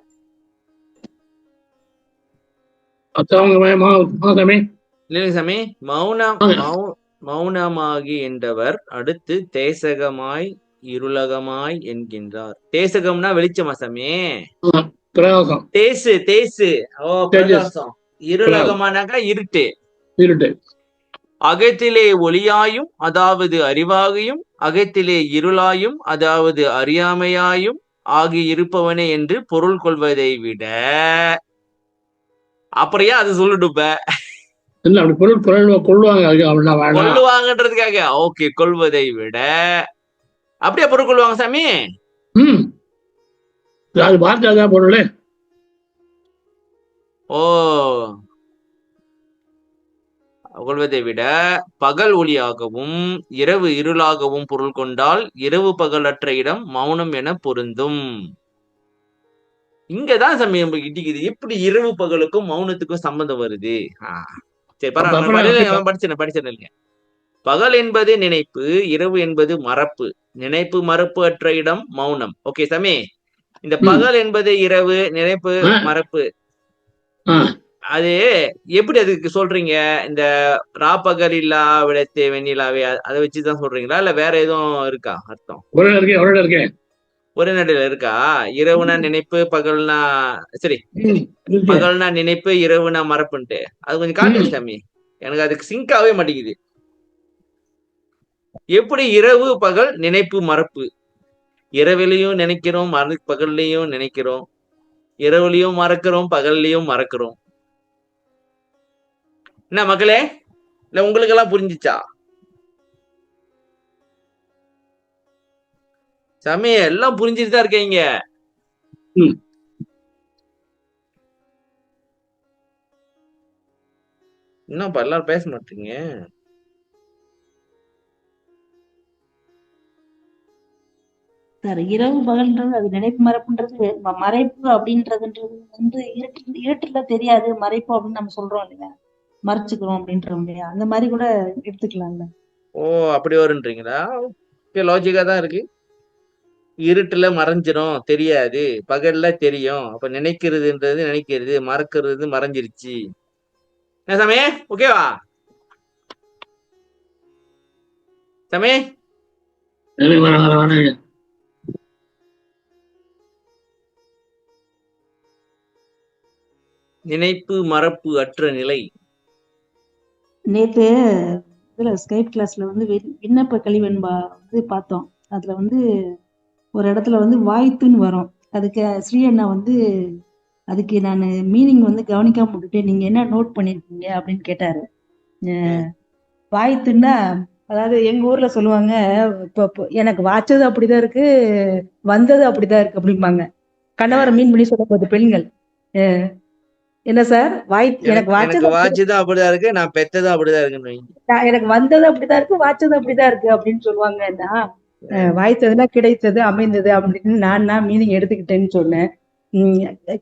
மௌனமாகி என்றவர் அடுத்து தேசகமாய் இருளகமாய் என்கின்றார். தேசகம்னா வெளிச்சமா சாமி? தேசு தேசு. ஓ, பிரகாசம். இருளகமானாக்கா இருட்டு. அகத்திலே ஒளியாயும் அதாவது அறிவாகியும், அகத்திலே இருளாயும் அதாவது அறியாமையாயும் ஆகி இருப்பவனே என்று பொருள் கொள்வதை விட. அப்படியே அது சொல்லிடுப்ப கொள்ளுவாங்கன்றதுக்காக. ஓகே, கொள்வதை விட அப்படியே பொருள் கொள்வாங்க சாமி. பொருள். ஓ, கொள்வதை விட பகல் ஒளியாகவும் இரவு இருளாகவும் பொருள் கொண்டால் இரவு பகலற்ற இடம் மௌனம் என பொருந்தும். இங்கதான் சமயம் இடிக்குது. எப்படி இரவு பகலுக்கும் மௌனத்துக்கும் சம்பந்தம் வருது? சரி, பரவாயில்ல, படிச்சிருங்க. பகல் என்பது நினைப்பு, இரவு என்பது மறப்பு. நினைப்பு மறப்பு அற்ற இடம் மௌனம். ஓகே சாமி, இந்த பகல் என்பது இரவு, நினைப்பு மறப்பு, அது எப்படி அதுக்கு சொல்றீங்க? இந்த ராப்பகல் இல்லா விடத்தே வெண்ணிலாவே அதை வச்சுதான் சொல்றீங்களா, இல்ல வேற எதுவும் இருக்கா அர்த்தம்? ஒரே நடுல இருக்கா? இரவுனா நினைப்பு, பகல்னா சரி, பகல்னா நினைப்பு, இரவுனா மறப்புன்ட்டு அது கொஞ்சம் காட்டுங்க சாமி, எனக்கு அதுக்கு சிங்க் ஆகவே மாட்டேங்குது. எப்படி இரவு பகல் நினைப்பு மறப்பு? இரவிலையும் நினைக்கிறோம், பகல்லையும் நினைக்கிறோம், இரவுலையும் மறக்கிறோம், பகல்லையும் மறக்கிறோம். என்ன மக்களே, இல்ல உங்களுக்கு எல்லாம் புரிஞ்சிச்சா? சாமி எல்லாம் புரிஞ்சுட்டு தான் இருக்கீங்க. என்னப்பா எல்லாரும் பேச மாட்டீங்க? சார், இரவு பகல்ன்றது அது நினைப்பு மறைப்புன்றது மறைப்பு அப்படின்றதுன்றது வந்து இருட்டுல தெரியாது, மறைப்பு அப்படின்னு நம்ம சொல்றோம் இல்லையா, மறைச்சுக்கிறோம் அப்படின்றோம் இல்லையா, அந்த மாதிரி கூட எடுத்துக்கலாம்ல. ஓ, அப்படி வருன்றீங்களா? லாஜிக்கா தான் இருக்கு. இருட்டுல மறைஞ்சிரும், தெரியாது, பகல்ல தெரியும். அப்ப நினைக்கிறதுன்றது நினைக்கிறது, மறக்கிறது மறைஞ்சிருச்சு. என்ன சாமி, ஓகேவா சாமி? நினைப்பு மறப்பு அற்ற நிலை. நேத்து இதுல ஸ்கைப் கிளாஸ்ல வந்து விண்ணப்ப கழிவெண்பா வந்து பார்த்தோம். அதுல வந்து ஒரு இடத்துல வந்து வாய்த்துன்னு வரும். அதுக்கு ஸ்ரீ அண்ணா வந்து அதுக்கு நான் மீனிங் வந்து கவனிக்காம விட்டுட்டு நீங்க என்ன நோட் பண்ணிருக்கீங்க அப்படின்னு கேட்டாரு. வாய்த்துன்னா அதாவது எங்க ஊர்ல சொல்லுவாங்க, இப்போ எனக்கு வாச்சது அப்படிதான் இருக்கு, வந்தது அப்படிதான் இருக்கு அப்படிம்பாங்க. கணவரை மீன் பண்ணி சொல்ல போகுது பெண்கள். என்ன சார், எனக்கு வாச்சதும் அப்படிதான் இருக்கு, நான் பெத்ததும் அப்படிதான் இருக்கு, எனக்கு வந்தது அப்படிதான் இருக்கு, வாச்சது அப்படிதான் இருக்கு அப்படின்னு சொல்லுவாங்கன்னா, வாய்த்ததுன்னா கிடைத்தது, அமைந்தது அப்படின்னு நான் மீனிங் எடுத்துக்கிட்டேன்னு சொன்னேன்.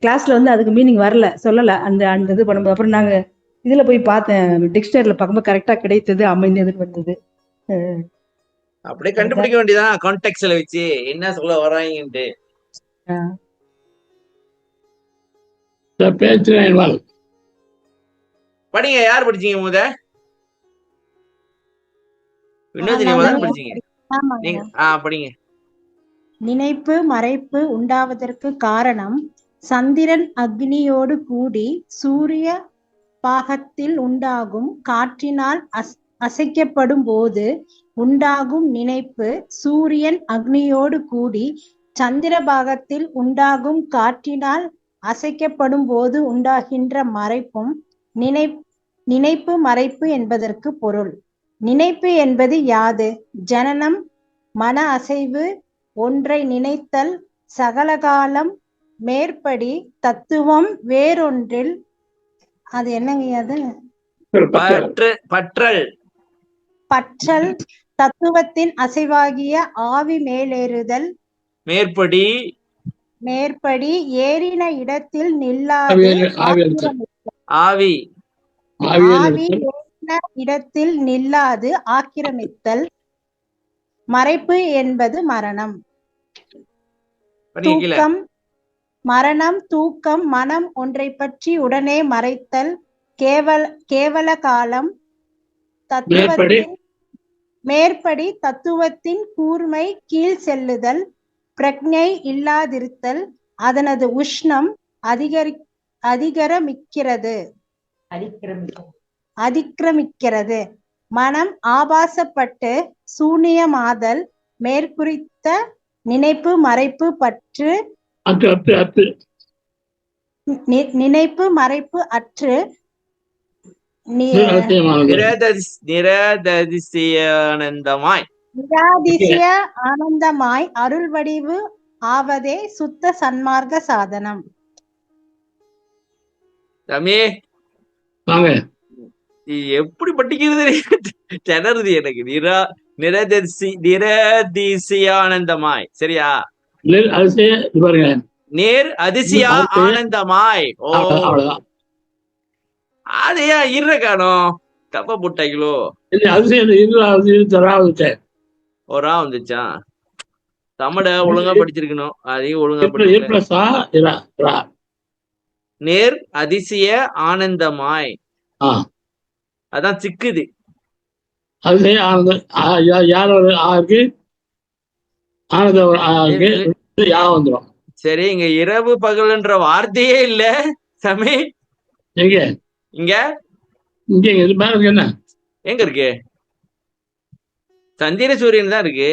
கிளாஸ்ல வந்து அதுக்கு மீனிங் வரல, சொல்லல. அந்த இது பண்ணும்போது அப்புறம் நாங்க இதுல போய் பார்த்தேன், டிக்ஷனரியில பார்க்கும்போது கரெக்டா கிடைத்தது, அமைந்ததுன்னு வந்தது. அப்படியே கண்டுபிடிக்க வேண்டியதான் கான்டெக்ஸ்ட்ல வச்சு என்ன சொல்ல வராங்கன்ட்டு. படிங்க, யார் படிச்சீங்க முத? வினோத், நீங்க தான் படிச்சீங்க. நீங்க படிங்க. நினைப்பு மறைப்பு உண்டாவதற்கு காரணம் சந்திரன் அக்னியோடு கூடி சூரிய பாகத்தில் உண்டாகும் காற்றினால் அசைக்கப்படும் போது உண்டாகும் நினைப்பு, சூரியன் அக்னியோடு கூடி சந்திர பாகத்தில் உண்டாகும் காற்றினால் அசைக்கப்படும் போது உண்டாகின்ற மறைப்பும் நினைப்பு மறைப்பு என்பதற்கு பொருள். நினைப்பு என்பது யாது? ஜனனம், மன அசைவு, ஒன்றை நினைத்தல், சகலகாலம், மேற்படி தத்துவம் வேறொன்றில் அது என்னங்க அது? பற்றல், தத்துவத்தின் அசைவாகிய ஆவி மேலேறுதல், மேற்படி ஏறின இடத்தில் நில்லாது இடத்தில் நில்லாது ஆக்கிரமித்தல். மறைப்பு என்பது மரணம், தூக்கம். மரணம், தூக்கம், மனம் ஒன்றை பற்றி உடனே மறைத்தல், கேவல காலம், தத்துவத்தின் மேற்படி தத்துவத்தின் கூர்மை கீழ் செல்லுதல், பிரக்ஞை இல்லாதிருத்தல், அதனது உஷ்ணம் அதிக்கிரமிக்கிறது. மனம் ஆபாசப்பட்டு சூனியமாதல், மேற்குறித்த நினைப்பு மறைப்பு பற்று நினைப்பு மறைப்பு அற்று நிராதிசய ஆனந்தமாய் அருள் வடிவு ஆவதே சுத்த சன்மார்க்க சாதனம். எப்படி படிக்கிறது திணறுது எனக்கு. நிரதிசயானந்தமாய். சரியா? அதிசய இது பாருங்க, நேர் அதிசயா அதிசய ஆனந்தமாய். ஓ, அவ்வளவுதான். அது ஏன் இற காணோம்? தப்பா போட்டாங்களோ? இல்ல அதிசயம் இருபது ஒரா வந்துச்சா? தமிழ ஒழுங்கா படிச்சிருக்கணும், அதையும் ஒழுங்கா படிக்கல. நேர் அதிசய ஆனந்தமாய், அதான் சிக்குது. அதிசய ஆனந்தம் யார் இருக்கு, ஆனந்தம் யா வந்துடும். சரி, இங்க இரவு பகல்ன்ற வார்த்தையே இல்ல சாமி. எங்க இங்க இங்க இது மேல இருக்கு என்ன? எங்க இருக்கு? சந்திர சூரியன் தான் இருக்கு.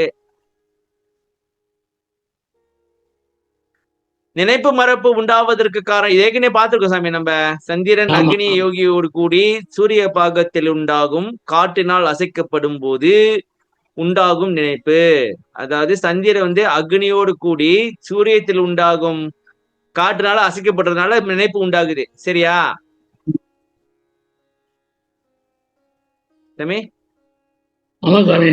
நினைப்பு மறப்பு உண்டாவதற்கு காரணம் ஏற்கனவே பார்த்திருக்கோம் சாமி. நம்ம சந்திரன் ஆமா. அக்னி யோகியோடு கூடி சூரிய பாகத்தில் உண்டாகும் காற்றினால் அசைக்கப்படும் போது உண்டாகும் நினைப்பு. அதாவது சந்திரன் வந்து அக்னியோடு கூடி சூரியத்தில் உண்டாகும் காற்றுனால அசைக்கப்படுறதுனால நினைப்பு உண்டாகுது. சரியா சாமி? ஆமா சாமி.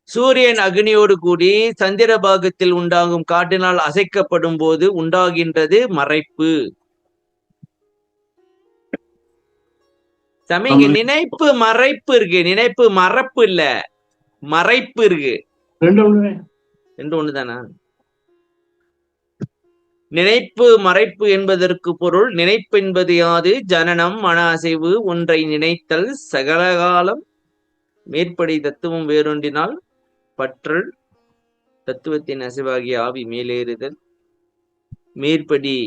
சூரியன் அக்னியோடு கூடி சந்திர பாகத்தில் உண்டாகும் காற்றினால் அசைக்கப்படும் போது உண்டாகின்றது மறைப்பு. சாமி, இங்க நினைப்பு மறைப்பு இருக்கு, நினைப்பு மறப்பு இல்ல, மறைப்பு இருக்கு. ரெண்டு ஒண்ணுதானா? நினைப்பு மறைப்பு என்பதற்கு பொருள், நினைப்பு என்பது யாது? ஜனனம், மன அசைவு, ஒன்றை நினைத்தல், சகலகாலம் மேற்படி தத்துவம் வேறொன்றினால் பற்றல், தத்துவத்தின் அசைவாகிய ஆவி மேலேறுதல், மேற்படி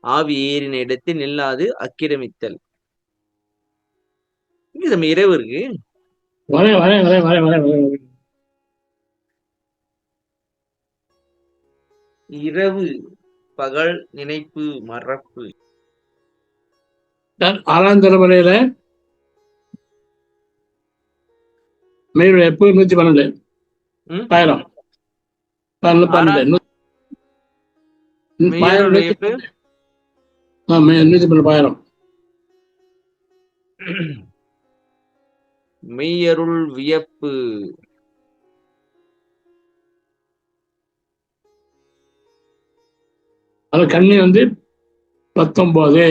ஆவி ஏறின இடத்தில் நில்லாது அக்கிரமித்தல். இங்க நம்ம இரவு இருக்கு. இரவு பகல் நினைப்பு மறப்பு. 6ஆம் தலைமுறையில எப்போ 112 1000 112 1000 மெய்யருள் வியப்பு. அது கண்ணி வந்து 19.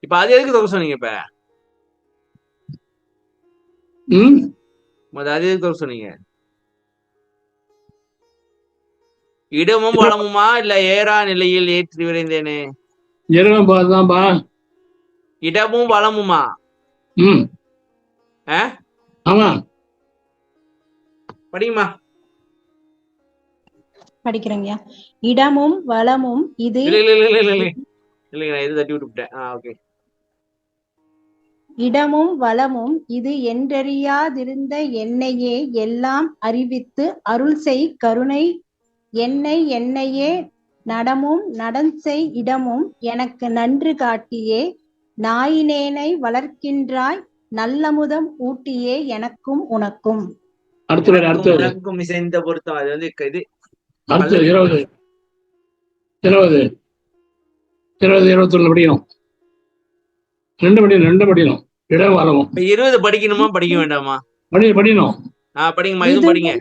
இப்ப அது எதுக்கு தொகை சொன்னீங்க? இப்ப அது எதுக்கு தொகை சொன்னீங்க? இடமும் வளமுமா இல்ல ஏறா நிலையில் ஏற்றி விரைந்தேனே? இடமும் வளமுமா? ஆமா, படிக்குமா? படிக்கிறேங்க. இடமும் வளமும் இது இல்லைங்க, நான் எது தட்டி விட்டுட்டேன். ஓகே. இடமும் வளமும் இது என்றறியாதிருந்த என்னையே எல்லாம் அறிவித்து அருள் செய் கருணை என்னையே நடமும் நடன்செய் இடமும் எனக்கு நன்று காட்டியே நாயினேனை வளர்க்கின்றாய் நல்லமுதம் ஊட்டியே எனக்கும் உனக்கும். உனக்கும் இசைந்த பொருத்தம். அது வந்து இது 20 21 படிக்கணும். 2 படிக்கணும். இடம் வரவும் 20 படிக்கணுமா படிக்க வேண்டாமா? படிக்கணும். படிங்கம்மா, இதுவும் படிங்க.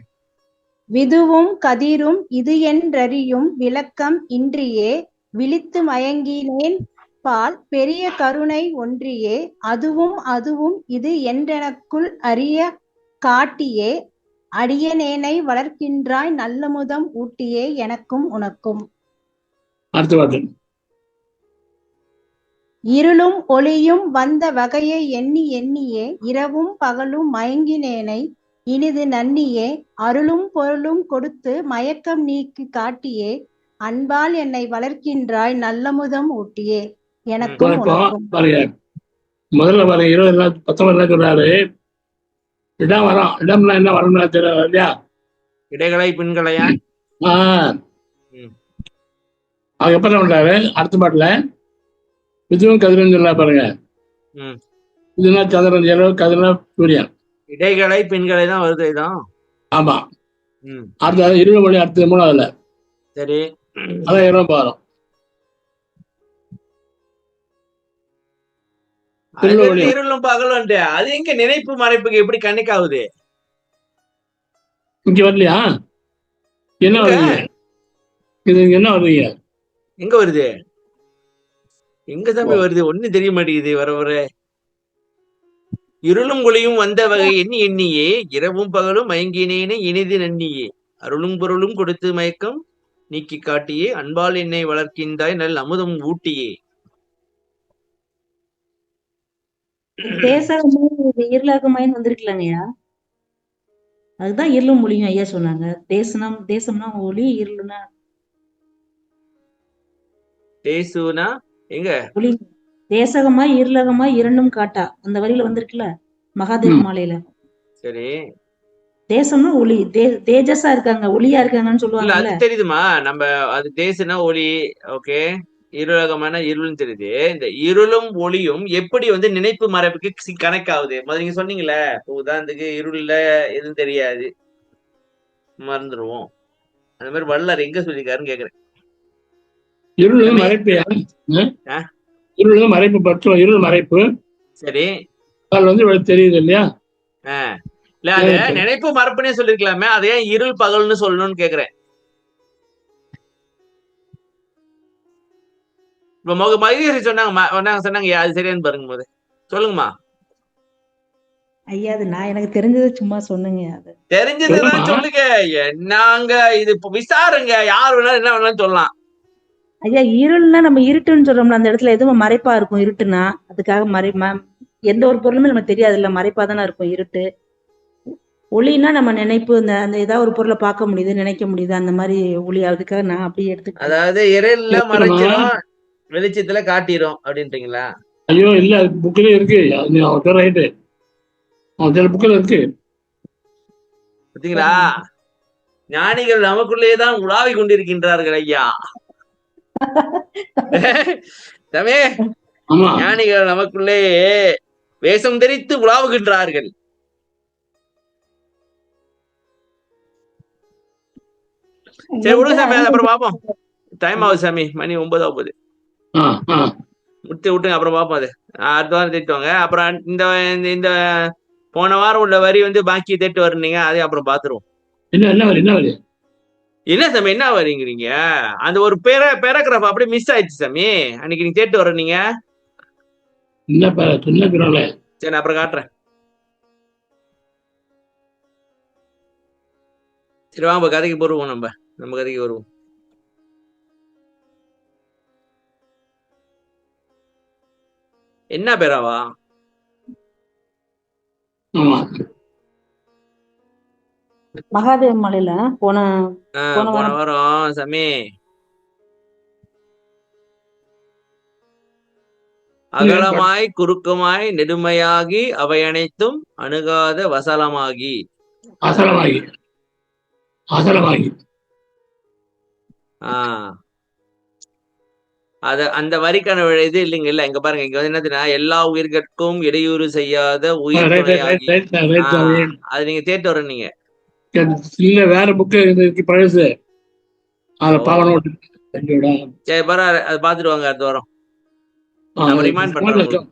விதுவும் கதிரும் இது என்றறியும் விளக்கம் இன்றியே விழித்து மயங்கினேன் பால் பெரிய கருணை ஒன்றியே அதுவும் இது என்றெனக்குள் அறிய காட்டியே அடியனேனை வளர்க்கின்றாய் நல்லமுதம் ஊட்டியே எனக்கும் உனக்கும். இருளும் ஒளியும் வந்த வகையை எண்ணியே இரவும் பகலும் மயங்கினேனை இனிது நன்னியே அருளும் பொருளும் கொடுத்து மயக்கம் நீக்கி காட்டியே அன்பால் என்னை வளர்க்கின்றாய் நல்லமுதம் ஊட்டியே எனக்கும் உனக்கும். முதல்ல 19 சொல்றாரு. இடம் வரும். இடம்னா என்ன வரணும்னா தெரியல இல்லையா? இடைகளை பெண்களையா? அது எப்ப பண்றாரு? அடுத்த பாட்டுல இதுவும் கதிரன் சொல்ல பாருங்க. இதுனா சந்திரன் இரவு, கதிரன் சூரியன். இடைகளை பெண்களை தான் வருது. இதான் ஆமா. அடுத்தது 20 மணி, அடுத்தது 3ஆவதுல. சரி, அதான் இரவு பாரம். அது இருளும் தெரியுது, ஒளியும் இருளும் பகலும். அது எங்க நினைப்பு மறைப்புக்கு எப்படி கனெக்ட் ஆகுது? இங்க வரலையா? என்ன எங்க வருதுங்க? இது என்ன வருதுங்க? எங்க வருது? எங்க ஓ, தம்பி வருது? ஒண்ணும் தெரிய மாட்டேங்குது வர வர. இருளும் ஒளியும் வந்த வகை எண்ணி எண்ணியே இரவும் பகலும் மயங்கினேனே இனிது நன்னியே அருளும் பொருளும் கொடுத்து மயக்கம் நீக்கி காட்டியே அன்பால் என்னை வளர்க்கின்றாய் நல் அமுதம் ஊட்டியே. தேசகமாய் இருளாகமாயின்னு வந்திருக்கலாங்கய்யா. அதுதான் இருளும் ஒளியும் ஐயா சொன்னாங்க. தேசம்னா ஒளி, இருளுனா தேசுனா எங்க? ஒளி. தேசகமாய் இருளகமாய் இரண்டும் காட்டா அந்த வரியில வந்திருக்குல்ல மகாதேவ ம். மாலையில. சரி, தேசம்னா ஒளி, தேஜஸா இருக்காங்க, ஒளியா இருக்காங்கன்னு இல்ல சொல்லுவாங்கல்ல. அது தெரியுதுமா. நம்ம அது தேசுனா ஒளி, ஓகே. இருளகமான இருள்னு தெரியுது. இந்த இருளும் ஒளியும் எப்படி நினைப்பு மறைப்புக்கு கனெக்ட் ஆகுது? முதல்ல நீங்க சொன்னீங்கல்ல, இப்ப உதாரணத்துக்கு இருள்ல எதுவும் தெரியாது, மறந்துடுவோம். அந்த மாதிரி வள்ளலார் எங்க சொல்லியிருக்காருன்னு கேக்குறேன். இருள் தம்பி, மறைப்பு. ஆ, இருள் மறைப்பு பற்றும் இருள் மறைப்பு சரி. அதில் இவ்வளவு தெரியுது இல்லையா? இல்ல அத நினைப்பு மறப்புனே சொல்லிருக்கலாமே, அதை ஏன் இருள் பகல்னு சொல்லணும்னு கேக்குறேன். இப்ப மகிழ்ச்சி சொன்னாங்க, அது சரியானு பாருங்க போது சொல்லுங்கம்மா. ஐயா அது எனக்கு தெரிஞ்சதை சும்மா சொன்னேங்க. அது தெரிஞ்சதுதான் சொல்லுங்க. என்னங்க இது இப்ப விசாருங்க, யார் வேணாலும் என்ன வேணாலும் சொல்லலாம். ஐயா இருள்னா நம்ம இருட்டுன்னு சொல்றோம்ல, அந்த இடத்துல எதுவும் மறைப்பா இருக்கும். இருட்டுனா அதுக்காக எந்த ஒரு பொருளுமே நமக்கு தெரியாது இல்ல, மறைப்பா தானே இருக்கும் இருட்டு. ஒளினா நம்ம நினைப்பு, அந்த ஏதாவது ஒரு பொருளை பார்க்க முடியுது, நினைக்க முடியுது, அந்த மாதிரி ஒளி. அதுக்காக நான் அப்படியே எடுத்துக்கிட்டேன். அதாவது இருள்ல மறைச்சிரும், வெளிச்சத்துல காட்டிரும் அப்படின்றீங்களா? ஐயோ இல்ல, புக்கிலே இருக்கு. ரைட்டு, புக்கில் இருக்கு. பாத்தீங்களா, ஞானிகள் நமக்குள்ளேதான் உலாவி கொண்டிருக்கின்றார்கள் ஐயா. தமே, ஆமா, ஞானிகள் நமக்குள்ளே வேஷம் தெரித்து உலாவுகின்றார்கள். சரி விடு சாமி, அப்புறம் பாப்போம். டைம் ஆகுது சாமி, மணி 9 ஆகுது. விட்டுங்க, அப்புறம் பாப்போம். அது அடுத்த வாரம் தேட்டுவாங்க. அப்புறம் இந்த இந்த போன வாரம் உள்ள வரி பாக்கி தேட்டு வரீங்க, அதையும் அப்புறம் பாத்துருவோம். என்ன வரி? என்ன சாமி என்ன வரீங்கிறீங்க? அந்த ஒரு பேராகிராஃப் அப்படியே மிஸ் ஆயிடுச்சு சாமி, அன்னைக்கு நீங்க தேட்டு வர நீங்க. சரி, நான் அப்புறம் காட்டுறேன். சரி வாங்க கதைக்கு போடுவோம். நம்ம கதைக்கு வருவோம். என்ன பேராவா? மகாதேவ மலையில போன வாரம் சாமி அகலமாய் குறுக்குமாய் நெடுமையாகி அவை அனைத்தும் அணுகாத வசலமாகி அந்த வரிக்கான இது இல்லைங்க. இல்ல இங்க பாருங்க, இங்க என்னதுன்னா எல்லா உயிர்கட்கும் இடையூறு செய்யாத உயிர் துணையாகி. அது நீங்க தேட்டு வர நீங்க இல்ல, வேற புக்கு பழசு. சரி பரவாயில்ல, அது பாத்துட்டு வாங்க அடுத்த வாரம். ரிமைண்ட் பண்றேன்.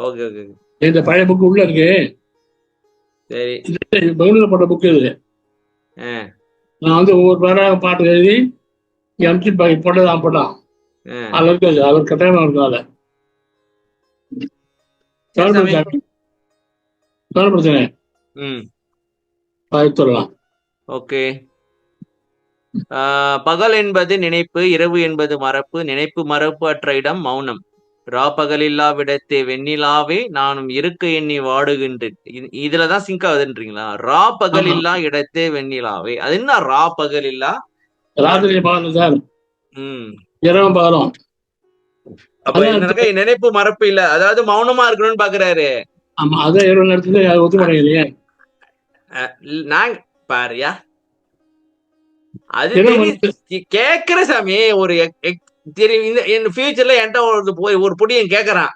ஓகே ஓகே, இந்த பழைய புக்கு உள்ள இருக்கு. சரி, பெங்களூர்ல போட்ட புக்கு இது. நான் ஒவ்வொரு பேராக பாட்டு எழுதி எம்டி போட்டான். அதுல இருக்கு, அது கட்டாயமா இருக்கும். அதை பிரச்சனை சொல்லலாம். ஓகே. பகல் என்பது நினைப்பு, இரவு என்பது மறப்பு, நினைப்பு மறப்பு அற்ற இடம் மௌனம். ரா பகலில்லா விடத்தே வெண்ணிலாவே நானும் இருக்க எண்ணி வாடுகின்றேன். இதுலதான் சிங்க் ஆகுதுன்றீங்களா? ரா பகலில்லா இடத்தே வெண்ணிலாவே, அது என்ன ரா பகலில்லா? ராத்திரி பகலும் சார், இரவு பகலும். அப்ப என்னக்கா நினைப்பு மறப்பு இல்ல, அதாவது மௌனமா இருக்கணும்னு பாக்குறாரு. ஆமா, அதான் இரவு நேரத்துல ஒத்து மாட்டேங்குது. நான் பாரியா அது கேக்குற சாமி, ஒரு ஃபியூச்சர்ல என்கிட்ட ஒரு புடியன் கேக்குறான்,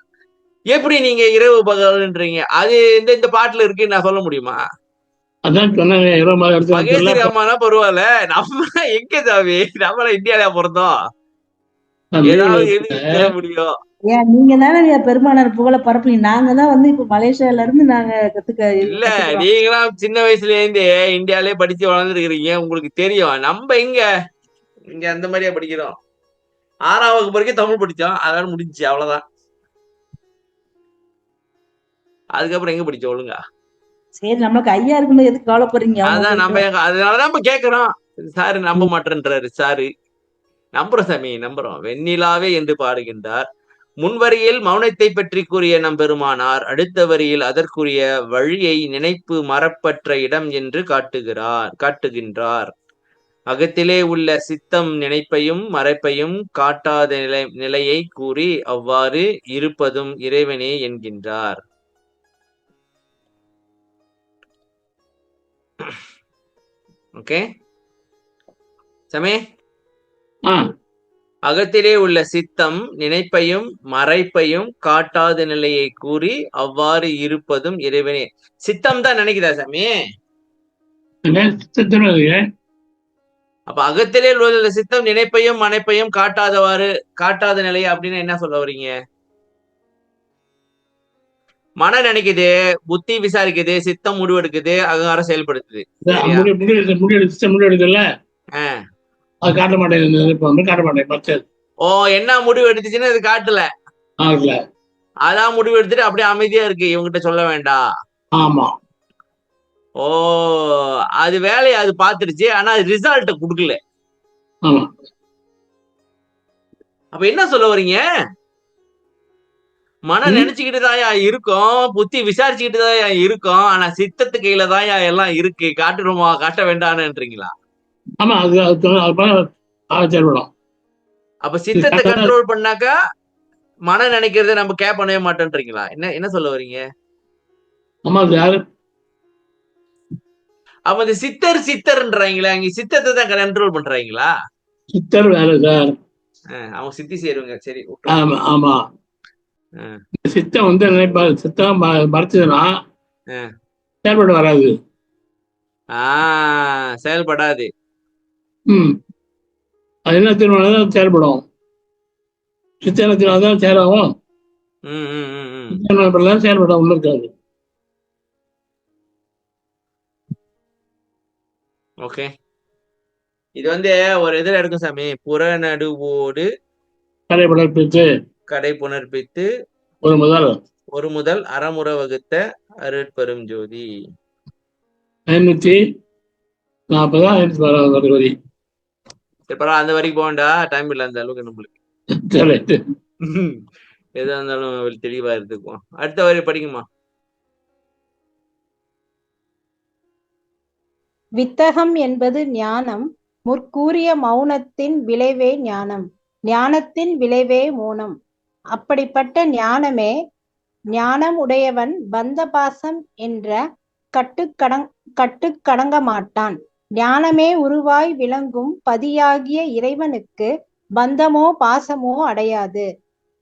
எப்படி நீங்க இரவு பகல்ன்றீங்க? அது இந்த பாட்டுல இருக்குன்னு நான் சொல்ல முடியுமா? அதான் சொன்னாங்க மகேஸ்வரி அம்மானா பரவாயில்ல, நம்ம எங்க சாமி, நம்மள இந்தியாவில பிறந்தோம். நான் ஏதாவது லீவ்ல எழுதிக்க முடியும். ஏன் நீங்க தானே பெருமானார் புகழ பரப்புறீங்க. நாங்க தான் வந்து இப்ப மலேசியால இருந்து நாங்க இல்ல, கத்துக்கிறோம். நீங்களாம் சின்ன வயசுல இருந்தே இந்தியாலே படிச்சு வளர்ந்துருக்கிறீங்க, உங்களுக்கு தெரியும். நம்ம இங்க அந்த மாதிரியா படிக்கிறோம். 6ஆம் வகுப்பு வரைக்கும் தமிழ் படிச்சோம், அதோட முடிஞ்சுச்சு, அவ்வளவுதான். அதுக்கப்புறம் எங்க படிச்சோம் ஒழுங்கா? சரி, நம்மளுக்கு ஐயா இருக்கும்போது எதுக்கு கவலைப்படுறீங்க? அவங்க அதான் நம்ம போயிட்டு அதனாலதான் நம்ம கேக்குறோம். சாரு நம்ப மாட்டேன்றாரு சாரு. நம்புறோம் சாமி, நம்புறோம். வெண்ணிலாவே என்று பாடுகின்றார். முன்வரியில் மௌனத்தை பற்றி கூறிய நம் பெருமானார் அடுத்த வரியில் அதற்குரிய வழியை நினைப்பு மரப்பற்ற இடம் என்று காட்டுகின்றார். அகத்திலே உள்ள சித்தம் நினைப்பையும் மறைப்பையும் காட்டாத நிலையை கூறி அவ்வாறு இருப்பதும் இறைவனே என்கின்றார். ஓகே சமே. அகத்திலே உள்ள சித்தம் நினைப்பையும் மறைப்பையும் காட்டாத நிலையை கூறி அவ்வாறு இருப்பதும் இறைவனே. சித்தம் தான் நினைக்குதா சாமி? அப்ப அகத்திலே உள்ள சித்தம் நினைப்பையும் மனைப்பையும் காட்டாத நிலை அப்படின்னு என்ன சொல்ல வரீங்க? மனம் நினைக்குது, புத்தி விசாரிக்குது, சித்தம் முடிவெடுக்குது, அகங்காரம் செயல்படுத்துது. முடிவெடுக்கல, அது காட்ட மாட்டேங்குது, காட்ட மாட்டேன். ஓ, என்ன முடிவு எடுத்துச்சுன்னு அது காட்டல. அதான் முடிவு எடுத்துட்டு அப்படியே அமைதியா இருக்கு, இவங்கிட்ட சொல்ல வேண்டாம். ஆமா. ஓ, அது வேலையை அது பாத்துருச்சு, ஆனா அது ரிசல்ட் குடுக்கல. அப்ப என்ன சொல்ல வரீங்க? மனம் நினைச்சுக்கிட்டு தாயா இருக்கும், புத்தி விசாரிச்சுக்கிட்டு தாயா இருக்கும், ஆனா சித்தத்து கையில தாயா எல்லாம் இருக்கு, காட்டுறோமா காட்ட வேண்டாம்ன்றீங்களா? ஆமா, செயல்படும். அப்ப சித்தத்தை கண்ட்ரோல் பண்ணாக்கா மனம் நினைக்கிறத நம்ம கேர் பண்ணவே மாட்டேன்றீங்களா? என்ன சொல்ல வரீங்க? ஆமா, யாரு அப்ப இந்த சித்தர்ன்றாங்களா, இங்க சித்தத்தை தான் கண்ட்ரோல் பண்றாங்களா? சித்தர் வேற சார், அவங்க சித்தி சேருவாங்க. சரி, ஆமா ஆமா. சித்தம் வந்து சித்தம் மறைச்சதுன்னா செயல்பட வராது. செயல்படாது. அது என்ன திருமணம் செயல்படும், சித்தனத்தினால்தான் செயலாகும். செயல்பட ஒண்ணு இருக்காது. ஓகே, இது வந்து ஒரு இதுல எடுக்கும் சாமி. புறநடுவோடு கடை புணர்ப்பித்து ஒரு முதல் அறமுற வகுத்த அருட்பெரும் ஜோதி. 540 வரி. அந்த வரைக்கும் போகண்டா, டைம் இல்லை அந்த அளவுக்கு நம்மளுக்கு. எதா இருந்தாலும் தெளிவா இருந்துக்குவோம். அடுத்த வரி படிக்குமா? வித்தகம் என்பது ஞானம், முற்கூறிய மௌனத்தின் விளைவே ஞானம், ஞானத்தின் விளைவே மௌனம். அப்படிப்பட்ட ஞானம் உடையவன் பந்த பாசம் என்ற கட்டுக்கடங்க மாட்டான். ஞானமே உருவாய் விளங்கும் பதியாகிய இறைவனுக்கு பந்தமோ பாசமோ அடையாது.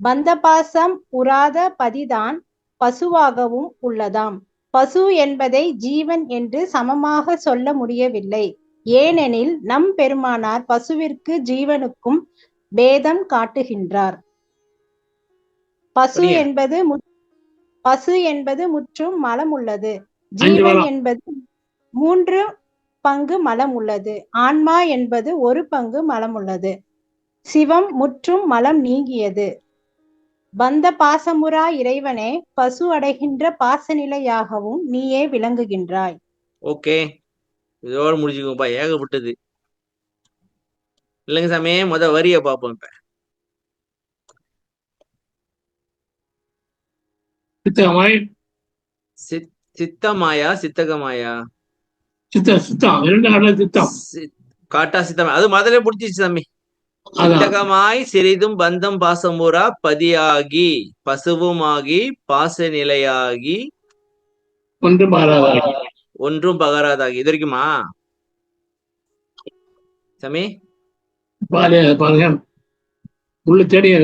பந்த பாசம் உறாத பதிதான் பசுவாகவும் உள்ளதாம். பசு என்பதை ஜீவன் என்று சமமாக சொல்ல முடியவில்லை. ஏனெனில் நம் பெருமானார் பசுவிற்கு ஜீவனுக்கும் பேதம் காட்டுகின்றார். பசு என்பது முற்றும் மலம் உள்ளது. ஜீவன் என்பது 3 பங்கு மலம் உள்ளது. ஆன்மா என்பது 1 பங்கு மலம் உள்ளது. சிவம் முற்றும் மலம் நீங்கியது. பந்த பாசமுறா இறைவனே பசு அடைகின்ற பாசநிலையாகவும் நீயே விளங்குகின்றாய். ஓகே, இதோட முடிச்சுக்கோப்பா, ஏகப்பட்டது இல்லைங்க சாமி. வரிய பார்ப்போம். இப்ப சித்தமாயா சித்தகமாயா? காட்டா சித்தம், அது முதல்ல புடிச்சிச்சு சாமி. சித்தகமாய் சிறிதும் பந்தம் பாசமுறா பதியாகி பசுவுமாகி பாச நிலையாகி ஒன்றும் பகராதாகி. இது வரைக்குமா சாமி? பாருங்க, உள்ள தேடிங்க.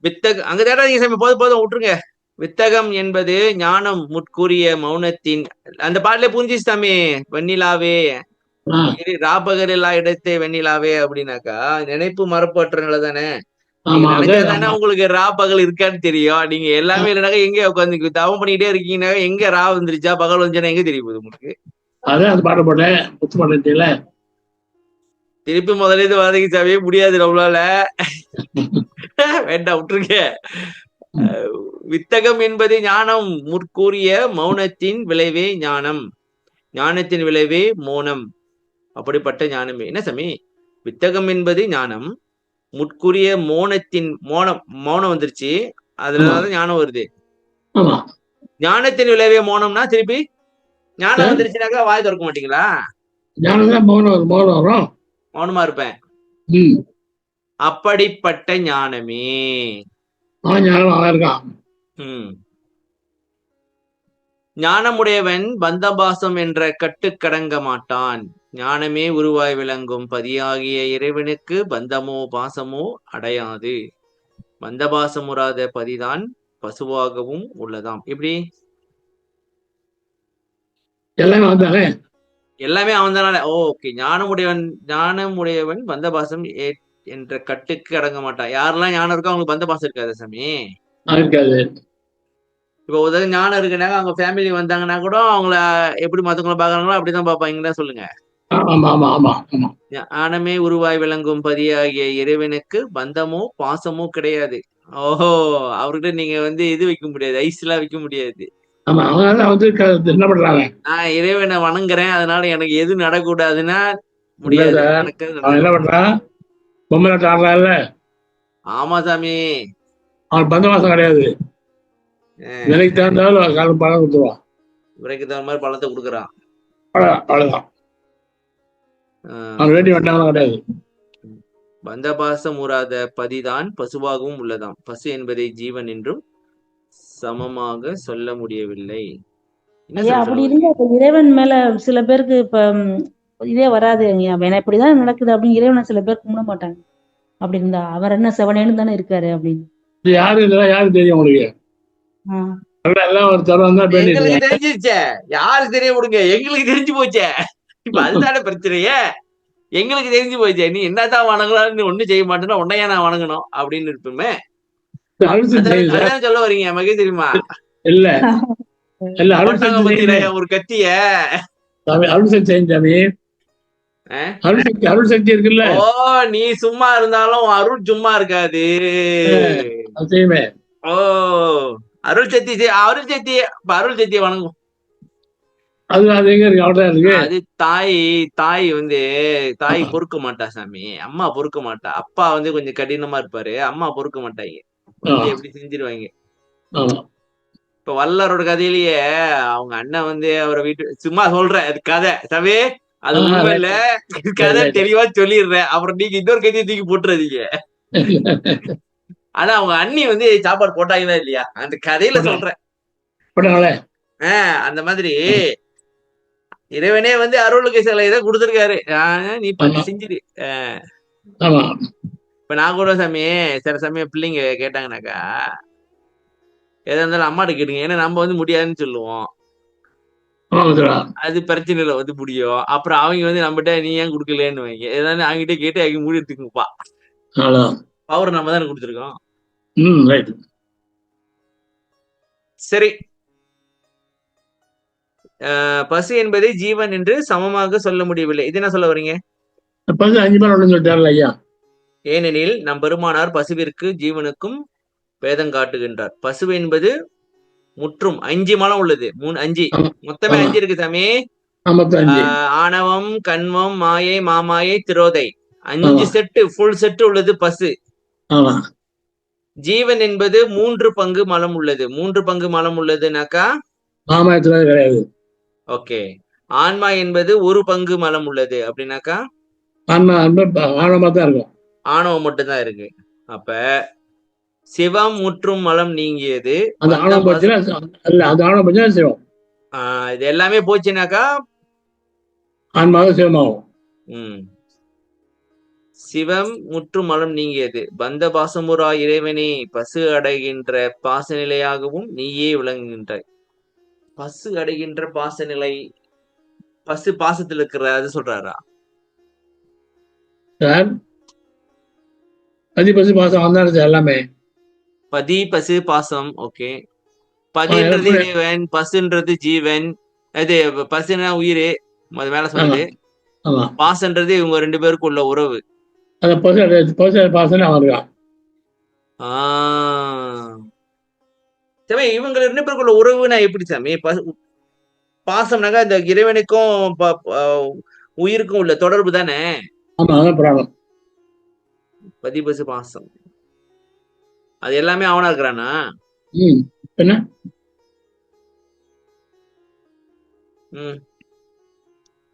வித்தகம் அங்க தேடாதீங்க சாமி, போதும் விட்டுருங்க. வித்தகம் என்பது ஞானம் முற்கூறிய மௌனத்தின், அந்த பாடலே புரிஞ்சிச்சு சாமி. வெண்ணிலாவே ஆ, ராபகல் எல்லா இடத்தே வெண்ணிலாவே அப்படின்னாக்கா நினைப்பு மறப்பற்ற நிலை தானே. நீங்க ஆமா அது நினைச்சா தானே ஆமா. உங்களுக்கு பகல் இருக்கான்னு தெரியும். நீங்க எல்லாமே இல்லைனாக்கா எங்க உட்காந்து தவம் பண்ணிக்கிட்டே இருக்கீங்கன்னாக்கா எங்க வந்துருச்சா பகல் வந்துச்சுன்னா எங்க தெரிய போகுது உங்களுக்கு? அதான் அந்த பாட்டு போட்டேன் முத்து பாட்டுல. திருப்பி முதல்ல இது வரதுக்கு முடியாது நம்மளால. வேண்டாம் விட்டுருங்க. வித்தகம் என்பது ஞானம், முற்கூறிய மௌனத்தின் விளைவே ஞானம், ஞானத்தின் விளைவே மௌனம். அப்படிப்பட்ட ஞானமே என்ன சாமி? வித்தகம் என்பது ஞானம், முற்கூறிய மௌனத்தின் மௌனம் வந்துருச்சு, அதுலதான் ஞானம் வருது. ஆமா ஞானத்தின் விளைவே மௌனம்னா திருப்பி ஞானம் வந்துருச்சுனாக்கா வாய் திறக்க மாட்டீங்களா? ஞானம் தான் மௌனம் வரும். மௌனமா இருப்பேன். ம் அப்படிப்பட்ட ஞானமே. ஞானம் நல்லா இருக்கான். ஞானமுடையவன் பந்தபாசம் என்ற கட்டுக்கடங்க மாட்டான். ஞானமே உருவாய் விளங்கும் பதியாகிய இறைவனுக்கு பந்தமோ பாசமோ அடையாது. பந்தபாசமுறாத பதிதான் பசுவாகவும் உள்ளதாம். எப்படி? எல்லாமே வந்தானே. எல்லாமே அவன் தானே. ஓகே. ஞானமுடையவன் பந்தபாசம் என்ற கட்டுக்கு அடங்க மாட்டான். யாரெல்லாம் ஞானம் இருக்கோ அவங்களுக்கு பந்தபாசம் இருக்காது சாமி. இருக்காது. இப்ப உதவி ஞானம் இருக்குனாக்க அவங்க ஃபேமிலி வந்தாங்கன்னா கூட அவங்கள எப்படி மத்தவங்களை பாக்குறாங்களோ அப்படிதான் பாப்பாங்களா சொல்லுங்க. ஆமா ஆமா ஆமா ஆமா. ஞானமே உருவாய் விளங்கும் பதியாகிய இறைவனுக்கு பந்தமோ பாசமோ கிடையாது. ஓஹோ, அவர்கிட்ட நீங்க இது வைக்க முடியாது, ஐஸ் எல்லாம் வைக்க முடியாது. ஆமா அவங்க வந்து என்ன பண்றாங்க, நான் இறைவனை வணங்குறேன் அதனால எனக்கு எது நடக்கூடாதுன்னா முடியாது. அவன் என்ன பண்றான், பொம்மலாட்டம் ஆடுறான்ல. ஆமா சாமி, அவன் பந்தவாசம் கிடையாது. விலைக்கு தகுந்தாலும் காலம் பணம் கொடுத்துருவான். விலைக்கு தகுந்த மாதிரி பழத்தை கொடுக்குறான். அவ்வளவுதான். அவன் வேண்டி வேண்டாம் கிடையாது. பந்தபாசம் ஊறாத பதிதான் பசுவாகவும் உள்ளதாம். பசு என்பதை ஜீவன் என்றும் சமமாக சொல்ல முடியவில்லை. அப்படி இருந்தா இப்ப இறைவன் மேல சில பேருக்கு இப்ப இதே வராது. ஏன்னா இப்படிதான் நடக்குது அப்படின்னு இறைவனை சில பேர் கும்பிட மாட்டாங்க. அப்படி இருந்தா அவர் என்ன செவனேன்னு தானே இருக்காரு அப்படின்னு. யாருக்கு தெரியும் உங்களுக்கு? எங்களுக்கு தெரிஞ்சிருச்சே, யாரு தெரிய விடுங்க, எங்களுக்கு தெரிஞ்சு போச்சே. இப்ப அதுதானே பிரச்சனையே. எங்களுக்கு தெரிஞ்சு போச்சே, நீ என்னதான் வணங்கலாம்னு ஒண்ணும் செய்ய மாட்டேன்னா உன்னையா நான் வணங்கணும் அப்படின்னு இருப்போமே. சொல்ல வரீங்க மகே தெரியுமா? இல்ல ஒரு கத்திய அருள் சக்தி இருக்குல்ல. ஓ, நீ சும்மா இருந்தாலும் அருள் சும்மா இருக்காது. ஓ, அருள் சக்தி வணங்கும். அது தாய் தாய் பொறுக்க மாட்டா சாமி. அம்மா பொறுக்க மாட்டா. அப்பா கொஞ்சம் கடினமா இருப்பாரு, அம்மா பொறுக்க மாட்டாங்க. எப்படி செஞ்சிருவாங்க. இப்ப வல்லாரோட கதையிலேயே அவங்க அண்ணன் அவரை வீட்டு சும்மா சொல்றேன், அது கதை சாமி, அது உண்மை இல்ல, கதை தெளிவா சொல்லிடுறேன். அப்புறம் நீங்க இன்னொரு கதையை தூக்கி போட்டுறதீங்க. ஆனா அவங்க அண்ணி சாப்பாடு போட்டாங்களா இல்லையா, அந்த கதையில சொல்றேன். அந்த மாதிரி இறைவனே அருளுக்கு சில இதை கொடுத்துருக்காரு, நீ பண்ணி செஞ்சிரு. இப்ப நான் கூட சாமி சில சமயம் பிள்ளைங்க கேட்டாங்கன்னாக்கா எதா இருந்தாலும் அம்மாட்ட கேட்டுங்க, ஏன்னா நம்ம முடியாதுன்னு சொல்லுவோம். அது பிரச்சனை இல்லை, முடியும். அப்புறம் அவங்க நம்மகிட்ட நீ ஏன் கொடுக்கலன்னு வைங்க, ஏதாவது அவங்ககிட்ட கேட்டு அவங்க மூடி எடுத்துக்குப்பா. பவர் நம்ம தானே கொடுத்துருக்கோம். சரி, பசு என்பதை ஜீவன் என்று சமமாக சொல்ல முடியவில்லை. இது என்ன சொல்ல வரீங்க? ஏனெனில் நம் பெருமானார் பசுவிற்கு ஜீவனுக்கும் வேதம் காட்டுகின்றார். பசு என்பது முற்றும் 5 மலம் உள்ளது. 5 மொத்தமே 5 இருக்கு சாமி. ஆணவம், கண்மம், மாயை, மாமாயை, திரோதை, 5 செட்டு, ஃபுல் செட்டு உள்ளது பசு. ஜீவன் என்பது 3 பங்கு மலம் உள்ளது. 3 பங்கு மலம் உள்ளதுனாக்கா ஓகே. ஆன்மா என்பது 1 பங்கு மலம் உள்ளது அப்படின்னாக்கா ஆணவம் மட்டும்தான் இருக்கு. அப்ப சிவம் முற்றும் மலம் நீங்கியது, இது எல்லாமே போச்சுனாக்கா சிவம் முற்றும் மலம் நீங்கியது, பந்த பாசமுறா இறைவனே பசு அடைகின்ற பாசநிலையாகவும் நீயே விளங்குகின்றாய். பசு அடைகின்ற பாசநிலை பசு பாசத்துல இருக்கிற அது சொல்றாரா? சார் பதி பசு பாசம் வந்தாரு சார் எல்லாமே. பதி பசு பாசம். ஓகே. ஆ, பதின்றது எப்படி? இறைவன், பசுன்றது ஜீவன். அது பசுனா உயிர், அது மேல ஆமா சொன்னது. ஆமா. பாசன்றது இவங்க 2 பேருக்கு உள்ள உறவு. அந்த பசு பாசம் அவன் இருக்கான். சாமி இவங்க 2 பேருக்குள்ள உறவுனா எப்படி சாமி? பாசம்னாக்கா இந்த இறைவனுக்கும் உயிருக்கும் உள்ள தொடர்பு தானே. ஆமா, அதான் ப்ராப்ளம். பதி பசு பாசம் அது எல்லாமே அவனா இருக்கிறானா? என்ன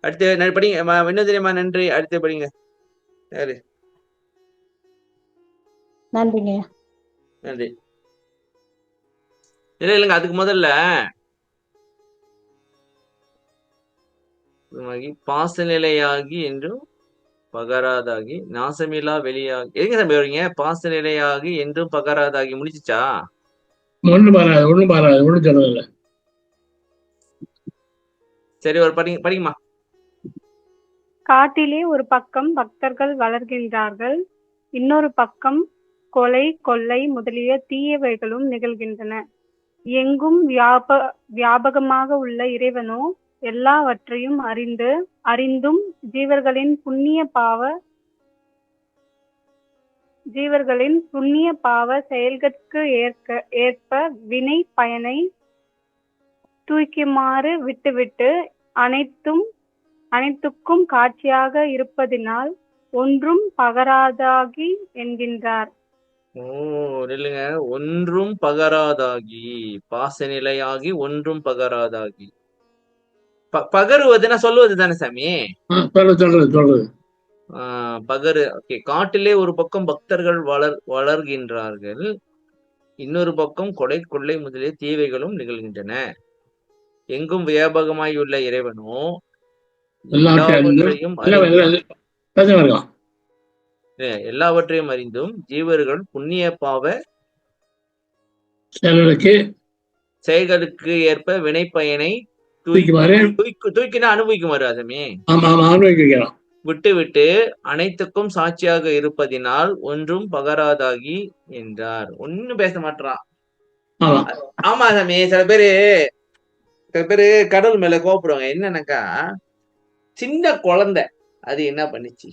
அடுத்து படிங்க. என்ன தெரியுமா? நன்றி. அடுத்து படிங்க. யாரு? நன்றிங்க. நன்றி. இல்லைங்க, அதுக்கு முதல்ல பாசநிலையாகி என்றும் பகராதாகி நாசமில்லா வெளியாகி எங்க தம்பி வரீங்க? பாசநிலையாகி என்றும் பகராதாகி முடிச்சுச்சா? ஒண்ணும் பாராது ஒண்ணும் சொல்றதில்ல. சரி, ஒரு படிங்கம்மா. காட்டிலே ஒரு பக்கம் பக்தர்கள் வளர்கின்றார்கள், இன்னொரு பக்கம் கொலை கொள்ளை முதலிய தீயவைகளும் நிகழ்கின்றன. எங்கும் வியாபகமாக உள்ள இறைவனோ எல்லாவற்றையும் அறிந்தும் ஜீவர்களின் புண்ணிய பாவ செயல்களுக்கு ஏற்ப வினை பயனை தூய்க்குமாறு விட்டுவிட்டு அனைத்துக்கும் காட்சியாக இருப்பதினால் ஒன்றும் பகராதாகி என்கின்றார். இல்லைங்க, ஒன்றும் பகராதாகி, பாசநிலையாகி ஒன்றும் பகராதாகி. பகருவதுன்னா சொல்லுவது தானே சாமி? சொல்றது பகரு. ஓகே. காட்டிலே ஒரு பக்கம் பக்தர்கள் வளர்கின்றார்கள், இன்னொரு பக்கம் கொலை கொள்ளை முதலிய தீவைகளும் நிகழ்கின்றன. எங்கும் வியாபகமாயுள்ள இறைவனோ எல்லாவற்றையும் அறிந்தும் ஜீவர்கள் புண்ணிய பாவ செயல்களுக்கு ஏற்ப வினை பயனை தூக்கினா அனுபவிக்குமாறு அதுமே விட்டு விட்டு அனைத்துக்கும் சாட்சியாக இருப்பதினால் ஒன்றும் பகராதாகி என்றார். ஒன்னும் பேச மாட்டான். ஆமா சாமி, சில பேரு கடவுள் மேல கோபப்படுவாங்க. என்னன்னாக்கா, சின்ன குழந்தை அது என்ன பண்ணுச்சு,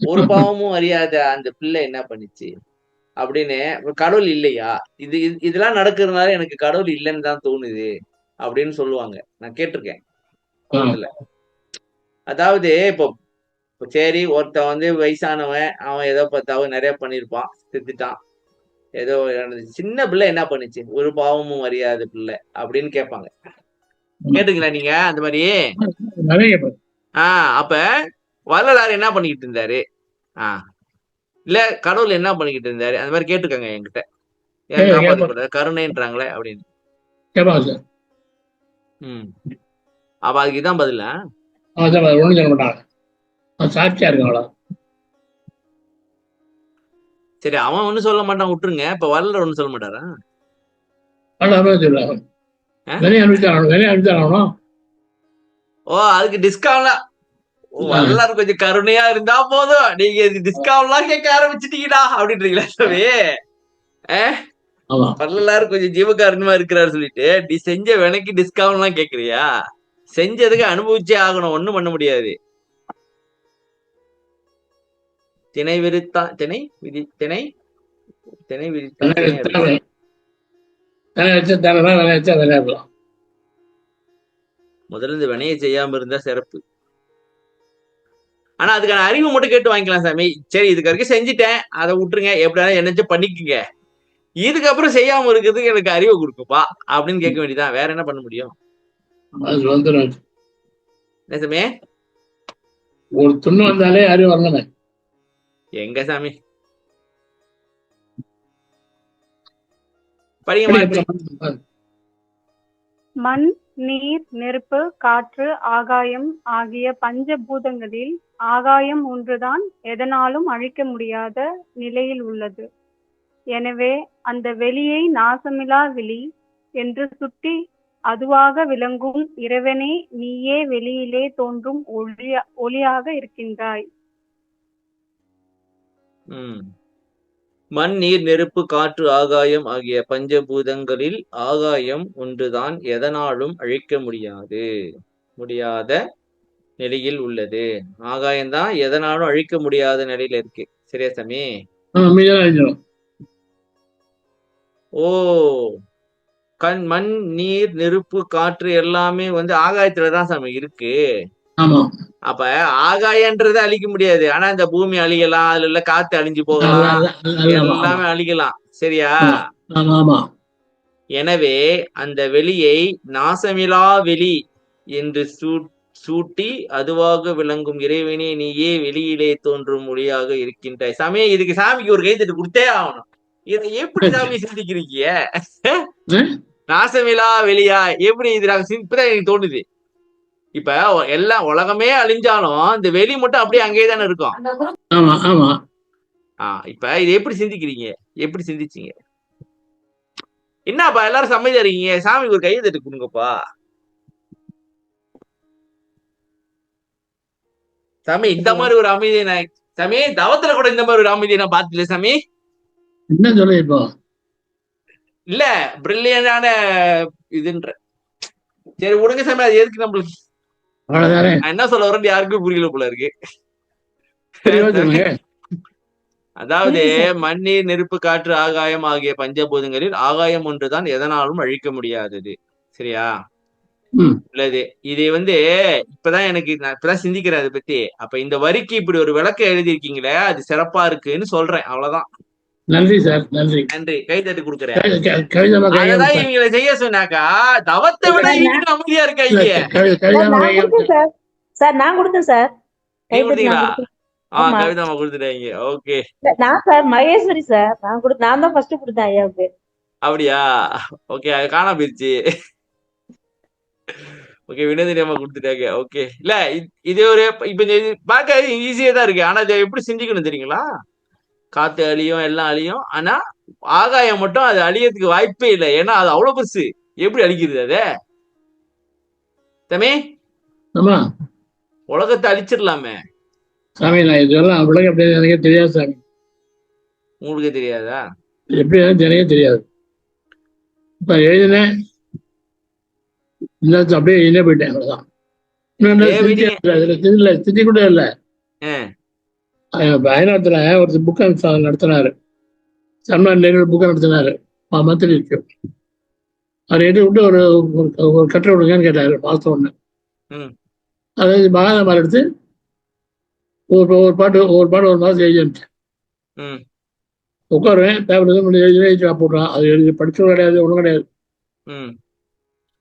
ஒரு பாவமும் அறியாத அந்த பிள்ளை என்ன பண்ணுச்சு அப்படின்னு. கடவுள் இல்லையா, இதெல்லாம் நடக்கிறதுனால எனக்கு கடவுள் இல்லைன்னு தான் தோணுது அப்படின்னு சொல்லுவாங்க. நான் கேட்டிருக்கேன். அதாவது இப்போ சரி, ஒருத்தன் வயசானவன், அவன் ஏதோ தவறு நிறைய பண்ணிருப்பான், செத்துட்டான். ஏதோ சின்ன பிள்ளை என்ன பண்ணுச்சு, ஒரு பாவமும் அறியாத பிள்ளை அப்படின்னு கேட்பாங்க. கேட்டுங்களா நீங்க அந்த மாதிரி? அப்ப வள்ளலார் என்ன பண்ணிக்கிட்டு இருந்தாரு, இல்ல கடவுள் என்ன பண்ணிக்கிட்டு இருந்தாரு, அந்த மாதிரி கேட்டுக்கங்க என்கிட்ட. ஏன் காப்பாற்ற கருணைன்றாங்களே அப்படின்னு. அப்ப அதுக்கு இதான் பதில. ஒண்ணும் சொல்ல மாட்டாங்க, சாட்சியா இருக்காங்களா? சரி, அவன் ஒண்ணும் சொல்ல மாட்டான், விட்டுருங்க. இப்ப வள்ளலார் ஒண்ணும் சொல்ல மாட்டாரா? அதுக்கு டிஸ்கவுண்ட் வள்ளலார் கொஞ்சம் கருணையா இருந்தா போதும், நீங்க டிஸ்கவுண்ட் எல்லாம் கேட்க ஆரம்பிச்சிட்டீங்கடா அப்படின்றீங்களா சாமி? வள்ளலார் கொஞ்சம் ஜீவகாரணமா இருக்கிறாரு சொல்லிட்டு நீ செஞ்ச வினைக்கு டிஸ்கவுண்ட் எல்லாம் கேக்குறியா? செஞ்சதுக்கு அனுபவிச்சே ஆகணும், ஒண்ணும் பண்ண முடியாது. திணை விரித்தா திணை விதி திணை திணை விரித்தா முதல்ல இந்த வினையை செய்யாம இருந்தா சிறப்பு. ஆனா அதுக்கான அறிவு மட்டும் கேட்டு வாங்கிக்கலாம் சாமி. சரி, இதுக்கு வரைக்கும் செஞ்சுட்டேன், அதை விட்டுருங்க, எப்படியாவது என்னச்சும் பண்ணிக்கங்க, இதுக்கப்புறம் செய்யாம இருக்கிறதுக்கு எனக்கு அறிவு கொடுக்குப்பா அப்படின்னு கேட்க வேண்டியதான். வேற என்ன பண்ண முடியும்? சாமி, ஒரு துண்ணு வந்தாலே அறிவு வரணுமே. எங்க சாமி படிங்க. மண், நீர், நெருப்பு, காற்று, ஆகாயம் ஆகிய பஞ்சபூதங்களில் ஆகாயம் ஒன்றுதான் எதனாலும் அழிக்க முடியாத நிலையில் உள்ளது. எனவே அந்த வெளியை நாசமிலா வெளி என்று சுட்டி அதுவாக விளங்கும் இறைவனே, நீயே வெளியிலே தோன்றும் ஒளியாக இருக்கின்றாய். மண், நீர், நெருப்பு, காற்று, ஆகாயம் ஆகிய பஞ்சபூதங்களில் ஆகாயம் ஒன்றுதான் எதனாலும் அழிக்க முடியாத நிலையில் உள்ளது. ஆகாயம்தான் எதனாலும் அழிக்க முடியாத நிலையில இருக்கு. சரியா சாமி? ஓ, மண், நீர், நெருப்பு, காற்று எல்லாமே ஆகாயத்துலதான் சாமி இருக்கு. அப்ப ஆகாயன்றது அழிக்க முடியாது. ஆனா இந்த பூமி அழியலாம், அதுல உள்ள காத்து அழிஞ்சு போகலாம், எல்லாமே அழிக்கலாம். சரியா? எனவே அந்த வெளியை நாசமிலா வெளி என்று சூட்டி அதுவாக விளங்கும் இறைவனே, நீயே வெளியிலே தோன்றும் ஒளியாக இருக்கின்றாய். சாமி, இதுக்கு சாமிக்கு ஒரு கைத்தட்டு கொடுத்தே ஆகணும். இதை எப்படி சாமி சிந்திக்கிறீங்க? நாசமிலா வெளியா எப்படி இது நாங்க இப்பதான் எனக்கு தோணுது. இப்ப எல்லாம் உலகமே அழிஞ்சாலும் இந்த வெளி மட்டும் அப்படியே அங்கேயே தானே இருக்கும். இப்ப இது எப்படி சிந்திக்கிறீங்க? எப்படி சிந்திச்சீங்க? என்னப்பா எல்லாரும் சமைதியா இருக்கீங்க? சாமிக்கு ஒரு கையை தட்டு கொடுங்கப்பா. சாமி, இந்த மாதிரி ஒரு அமைதியை நான் சாமி தவத்துல கூட இந்த மாதிரி ஒரு அமைதியை நான் பார்த்தல சாமி. என்ன சொல்ல இப்போ? இல்ல, பிரில்லியண்டான இதுன்ற. சரி விடுங்க சாமி, அது எதுக்கு நம்மளுக்கு? என்ன சொல்ல வரேன்னு யாருக்கும் புரியல போல இருக்கு. அதாவது மண்ணீர், நெருப்பு, காற்று, ஆகாயம் ஆகிய பஞ்சபூதங்களில் ஆகாயம் ஒன்றுதான் எதனாலும் அழிக்க முடியாதது. சரியா? உள்ளது. இது இப்பதான் நான் இப்பதான் சிந்திக்கிறேன் அதை பத்தி. அப்ப இந்த வரிக்கு இப்படி ஒரு விளக்கம் எழுதியிருக்கீங்களே, அது சிறப்பா இருக்குன்னு சொல்றேன். அவ்வளவுதான். நன்றி சார், நன்றி. கை தட்டி கொடுக்குறேன். அதான் இவங்களை செய்ய சொன்னாக்கா தவத்தை விட இவங்க அமைதியா இருக்காங்க. நான் கொடுத்தேன் சார். கவிதாமா கொடுத்துட்டாங்க. ஓகே. நான் சார் மகேஸ்வரி சார், நான் தான் ஃபர்ஸ்ட் கொடுத்தேன் ஐயாவுக்கு. அப்படியா? ஓகே, அது காணாம போயிருச்சு. ஓகே, வினோதினி அம்மா கொடுத்துட்டாங்க. ஓகே. இல்ல, இது ஒரு இப்ப பார்க்க ஈஸியா தான் இருக்கு. ஆனா இதை எப்படி சிந்திக்கணும் தெரியுங்களா? காத்து அழியும், எல்லாம் அழியும். ஆனா ஆகாயம் மட்டும் அது அழியறதுக்கு வாய்ப்பே இல்லை. ஏன்னா அது அவ்வளவு பெருசு. எப்படி அழிக்கிறது அத? தமே உலகத்தை அழிச்சிடலாமே சாமி. நான் இதெல்லாம் உலகம் எப்படி எனக்கு தெரியாது சாமி. உங்களுக்கு தெரியாதா? எப்படி எனக்கு தெரியாது. இப்ப எழுதினேன், அப்படியே எழுதினே போயிட்டேன். அவ்வளவுதான். திட்டி கூட இல்லை. பயணத்துல ஒருத்தர் புக் நடத்தினாரு. தமிழ்நாடு நேரு புக்கை நடத்தினாரு. மந்திரி இருக்கு. அவர் எடுத்து விட்டு ஒரு கட்டுரை விடுங்கன்னு கேட்டாரு. பார்த்த உடனே அதாவது மகாத்மா எடுத்து ஒரு பாட்டு ஒரு மாதம் எழுதி அனுப்பிச்சேன். உட்காருவேன், பேப்பர் எழுதி போடுறான். அது எழுதி படிச்சதும் கிடையாது, ஒன்றும் கிடையாது.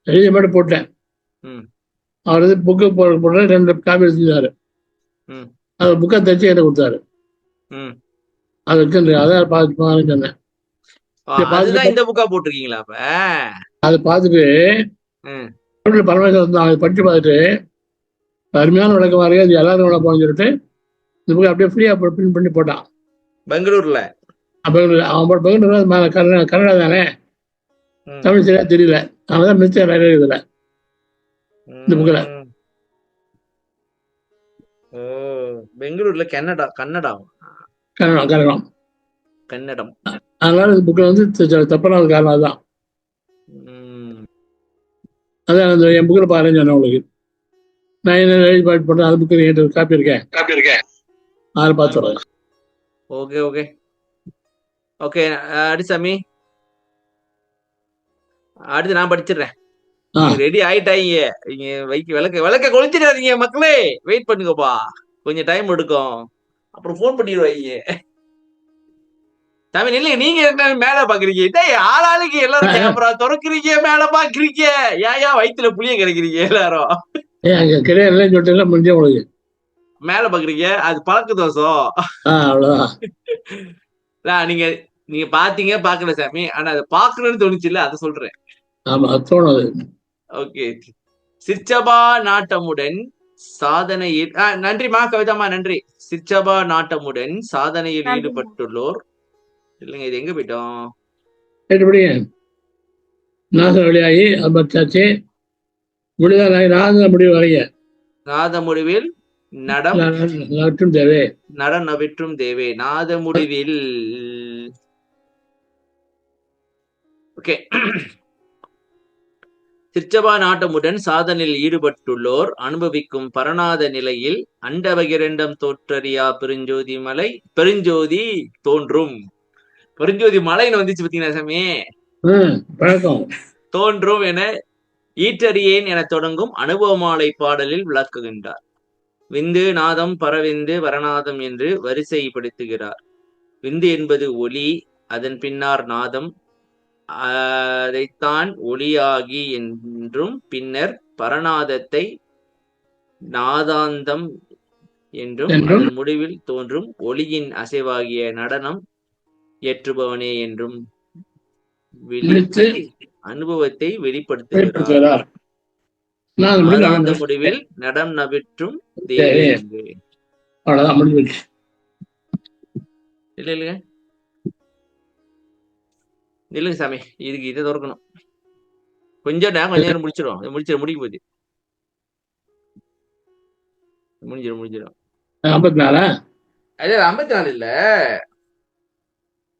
எழுதி மட்டும் போட்டேன். அவர் புக்கு போடுற 2 காப்பி எடுத்துட்டாரு. அது புக்கை தச்சு என்கிட்ட கொடுத்தாரு. அது வச்சு அதான் பார்த்து சொன்னேன். இந்த புக்கா போட்டிருக்கீங்களா? அதை பார்த்துட்டு பரமேஸ்வரன் அதை படிச்சு பார்த்துட்டு அருமையான விளக்கமா இருக்கு, அது எல்லாரும் விளக்கம் சொல்லிட்டு இந்த புக்கை அப்படியே ஃப்ரீயா பிரிண்ட் பண்ணி போட்டான். பெங்களூர்ல அவன் பெங்களூர் கன்னடா தானே, தமிழ் சரியா தெரியல. அவன்தான் மிஸ்டர் நிறைய இதுல இந்த புக்கில். பெங்களூர்ல கன்னடம். அதனால இந்த புக்கில் தப்பான காரணம் அதுதான். அதான் அந்த என் புக்கில் பாருன்னு சொன்னேன் உங்களுக்கு. நான் என்ன எழுதி பாட்டு போட்டேன். அது புக்கு என்கிட்ட காப்பி இருக்கேன். அதை பார்த்து சொல்றேன். ஓகே. அடிசாமி, அடுத்து நான் படிச்சிடுறேன். ரெடி ஆயிட்டாங்க. விளக்க கொளுத்திடாதீங்க மக்களே. வெயிட் பண்ணுங்கப்பா, கொஞ்சம் டைம் எடுக்கும். அப்புறம் போன் பண்ணிடுவாங்க. தமிழ் இல்ல, நீங்க என்ன மேல பாக்குறீங்க? ஆளாளுக்கு எல்லாரும் கேமரா திறக்கிறீங்க, மேல பாக்குறீங்க. ஏன் வயிற்றுல புளிய கிடைக்கிறீங்க எல்லாரும்? மேல பாக்குறீங்க, அது பழக்க தோசம். நீங்க பாத்தீங்க பாக்கல சாமி, ஆனா அதை பாக்கணும்னு தோணுச்சு இல்ல, அதை சொல்றேன். ஓகே. சிற்சபா நாட்டமுடன் சாதனையில் நன்றிமா கவிதாமா, நன்றி. சிற்சபா நாட்டமுடன் சாதனையில் ஈடுபட்டுள்ளோர் இல்லைங்க. இது எங்க போயிட்டோம்? நாசம் வெளியாகி அது பச்சாச்சு. முடிவாக நாத முடிவு வரைய நாத முடிவில் நடம் நற்றும் தேவை. நடம் நவிற்றும் தேவே. நாத முடிவில். ஓகே. சிற்சபா நாட்டமுடன் சாதனையில் ஈடுபட்டுள்ளோர் அனுபவிக்கும் பரநாத நிலையில் அண்டவகிரண்டம் தோற்றறியா பெருஞ்சோதி தோன்றும். பெருஞ்சோதி மலைன்னு வந்துச்சு பாத்தீங்கன்னா சாமி, பழக்கம் தோன்றும் என ஈற்றறியேன் என தொடங்கும் அனுபவமாலை பாடலில் விளக்குகின்றார். விந்து நாதம் பரவிந்து வரநாதம் என்று வரிசைப்படுத்துகிறார். விந்து என்பது ஒளி, அதன் பின்னார் நாதம், அதைத்தான் ஒளியாகி என்றும் பின்னர் பரநாதத்தை நாதாந்தம் என்றும் அதன் முடிவில் தோன்றும் ஒளியின் அசைவாகிய நடனம் ஏற்றுபவனே என்றும் விழித்து அனுபவத்தை வெளிப்படுத்துகிறார். நாதாந்த முடிவில் நடம் நவிற்றும் தேவை. இல்ல இல்லைங்க இல்லைங்க சாமி, இதுக்கு இதை திறக்கணும். கொஞ்சம் நேரம் முடிச்சிடும். முடிக்க போகுது. முடிஞ்சிடும். 54 அது 54 இல்ல,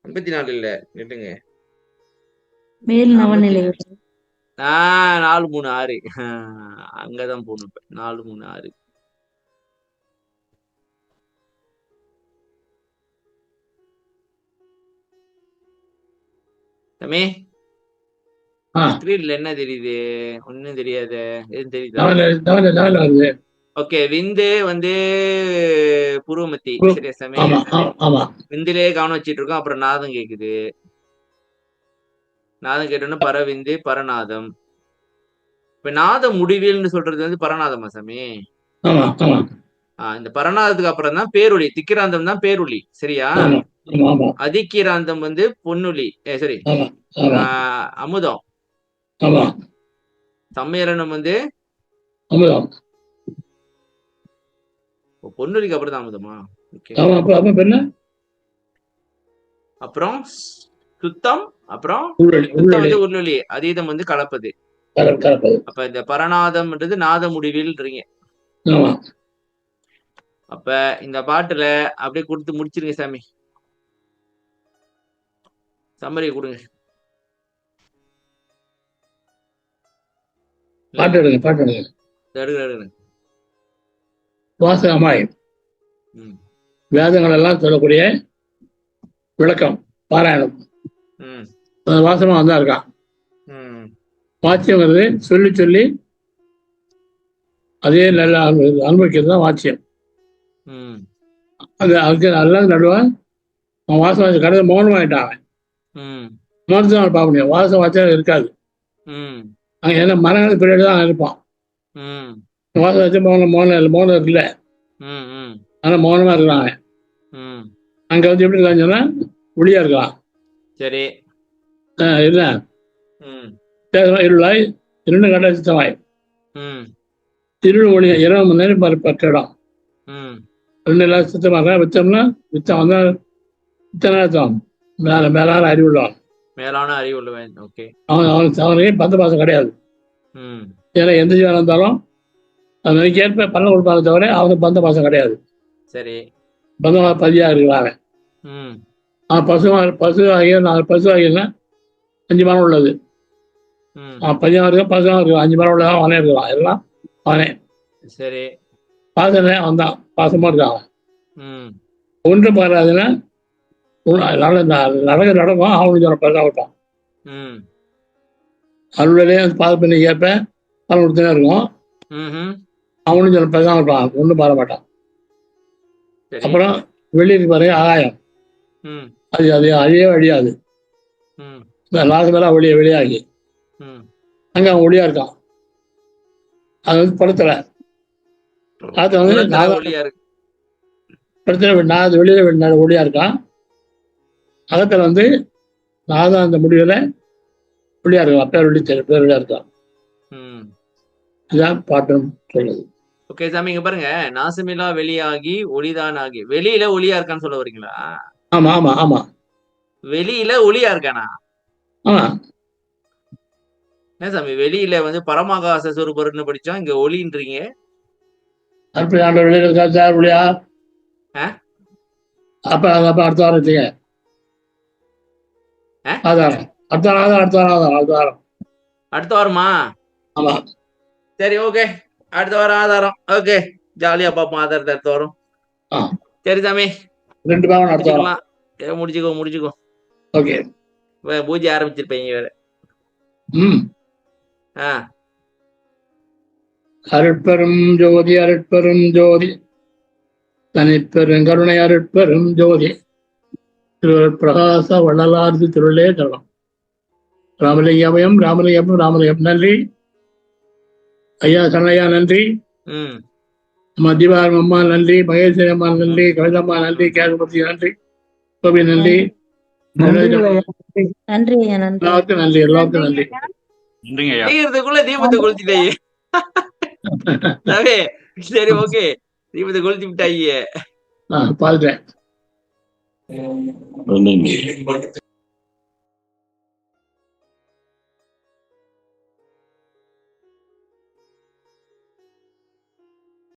54 இல்ல, கேட்டுங்க. மேல் நவநிலை 4, 3, 6 அங்கதான் போகணும். 4, 3, 6 தம்பி. ஸ்கிரீன்ல என்ன தெரியுது? ஒன்னும் தெரியாது. எதுவும் தெரியுதா? ஓகே. விந்து வந்து புருவமத்தி. சரியா சாமி? விந்திலே கவனம் வச்சிட்டு இருக்கோம். அப்புறம் நாதம் கேக்குது. நாதம் கேட்டோன்னு பரவிந்து பரநாதம். இப்ப நாத முடிவில்னு சொல்றது வந்து பரநாதமா சாமி? இந்த பரநாதத்துக்கு அப்புறம் தான் பேரொளி. திக்கிராந்தம் தான் பேரொளி. சரியா? அதிக்கிராந்தம் வந்து பொன்னொளி. சரி, அமுதம். சம்மேளனம் வந்து பொன்னொலிக்கு அப்புறம் தான் அமுதமா? அப்புறம் சுத்தம், அப்புறம் சுத்தம் வந்து உள்நொலி, அதீதம் வந்து கலப்பது. அப்ப இந்த பரநாதம்ன்றது நாத முடிவில்ன்றீங்க. அப்ப இந்த பாட்டுல அப்படியே கொடுத்து முடிச்சிருங்க சாமி. சம்மரி கொடுங்க. எடுங்க. வாசகமாய் வேதங்கள் எல்லாம் சொல்லக்கூடிய விளக்கம் பாராயணம் வாசமா வந்தா இருக்கான். வாட்சியம் வருது, சொல்லி சொல்லி அதே நல்லா அனுபவிக்கிறது தான் வாட்சியம். அது அதுக்கு நல்லா நடுவா அவன் வாசம் வாசி கடை மௌனமாயிட்டான். மௌனத்தை அவன் பார்க்க முடியும். வாசம் வாட்சியம் இருக்காது அங்க. ஏன்னா மரங்கள் பின்னாடி தான் இருப்பான். வாசம் வச்சு மௌனம் இல்லை. ஆனா மௌனமா இருக்கலாம். அங்க வந்து எப்படி இருக்கான்னு சொன்னா ஒளியா இருக்கலாம். சரி இல்ல இருளாய் 2 கண்ட சித்தமாய் இருள் ஒளி 20 மணி நேரம் பற்ற இடம் 2 எல்லாம் சித்தமாக வித்தம்னா வித்தம் வந்தா வித்தனார்த்தம் மேலான அறிவுள்ளவன். அவனுக்கு பந்த பாசம் கிடையாது. ஏன்னா எந்த ஜீவனம் இருந்தாலும் அவனுக்கு ஏற்ப பலன் கொடுப்பாங்க தவிர அவனுக்கு பந்த பாசம் கிடையாது. சரி, பந்தமாக பதியா இருக்கிறாங்க. பசு ஆகியன்னா 5 மரம் உள்ளது. 10 இருக்கு, 10 இருக்கு, 5 மரம் உள்ளதான் அவனே இருக்கலாம். எல்லாம் அவனே. சரி, பாசனே அவன் தான் பாசமா இருக்கான். ஒன்று பாராதுன்னா நடக்கும். அவனுக்கு சொல்ல பசங்க விட்டான். அருளே பாத பண்ணி கேட்ப பலன் கொடுத்துனே இருக்கும். அவனும் சொல்ல பசங்க விட்டான். ஒன்றும் பார மாட்டான். அப்புறம் வெளியிருக்கு பாருங்க ஆகாயம். அது அழியே அழியாது. லாசம் மேல வெளியாகி அங்க அவன் ஒளியா இருக்கான். அது வந்து படத்துல காத்து வந்து படத்துல வெளியில ஒளியா இருக்கான். அகத்துல வந்து நாதான் அந்த முடிவுல ஒளியா இருக்கான். பேர் ஒளியா இருக்கான். இதுதான் பாட்டம் சொல்லுது. ஓகே சாமி, இங்க பாருங்க. நாசமிலா வெளியாகி ஒளிதான் ஆகி. வெளியில ஒளியா இருக்கான்னு சொல்ல வரீங்களா? ஆமா. வெளியில ஒளியா இருக்கானா? ஆமா. என்ன சாமி வெளியில வந்து பரமாகாச சொரூபர்னு படிச்சோம், இங்க ஒளின்றீங்க. அற்புத ஆண்டவர்களே சார் ஒளியா. ஆ? அப்ப அடுத்த வாரம் வச்சுங்க. ஆ? ஆதாரம் அடுத்த வாரம். அடுத்த வாரமா? ஆமா. சரி, ஓகே. அடுத்த வாரம் ஆதாரம். ஓகே, ஜாலியா பார்ப்போம் ஆதாரத்தை அடுத்த வாரம். ஆ. சரி சாமி, 2 பாகம் அடுத்த வாரம். முடிச்சுக்கலாம். முடிச்சுக்கோ. ஓகே. பூஜை ஆரம்பிச்சிருப்பீங்க வேற. ஆ. அருட்பெரும் ஜோதி அருட்பெரும் ஜோதி தனிப்பெரும் கருணை அருட்பெரும் ஜோதி பிரகாச வள்ளலார்ந்து திருளே தரம். ராமலிங்கமயம் ராமலிங்கம் ராமலிங்கம். நன்றி ஐயா. சண்ணையா நன்றி. நம்ம தீபாரம் அம்மா நன்றி. மகேஸ்வரி அம்மா நன்றி. கவிதம்மா நன்றி. கேசபதி நன்றி. கோபி நன்றி. நன்றி ஐயா. நன்றி. எல்லாருக்கும் நன்றி. எல்லாருக்கும் நன்றி. தீர்த்துக்குள்ள தீபத்தை கொளுத்திட்டே. சரி, ஓகே. தீபத்தை கொளுத்தி விட்டாங்க. பாத்துட்டேன்.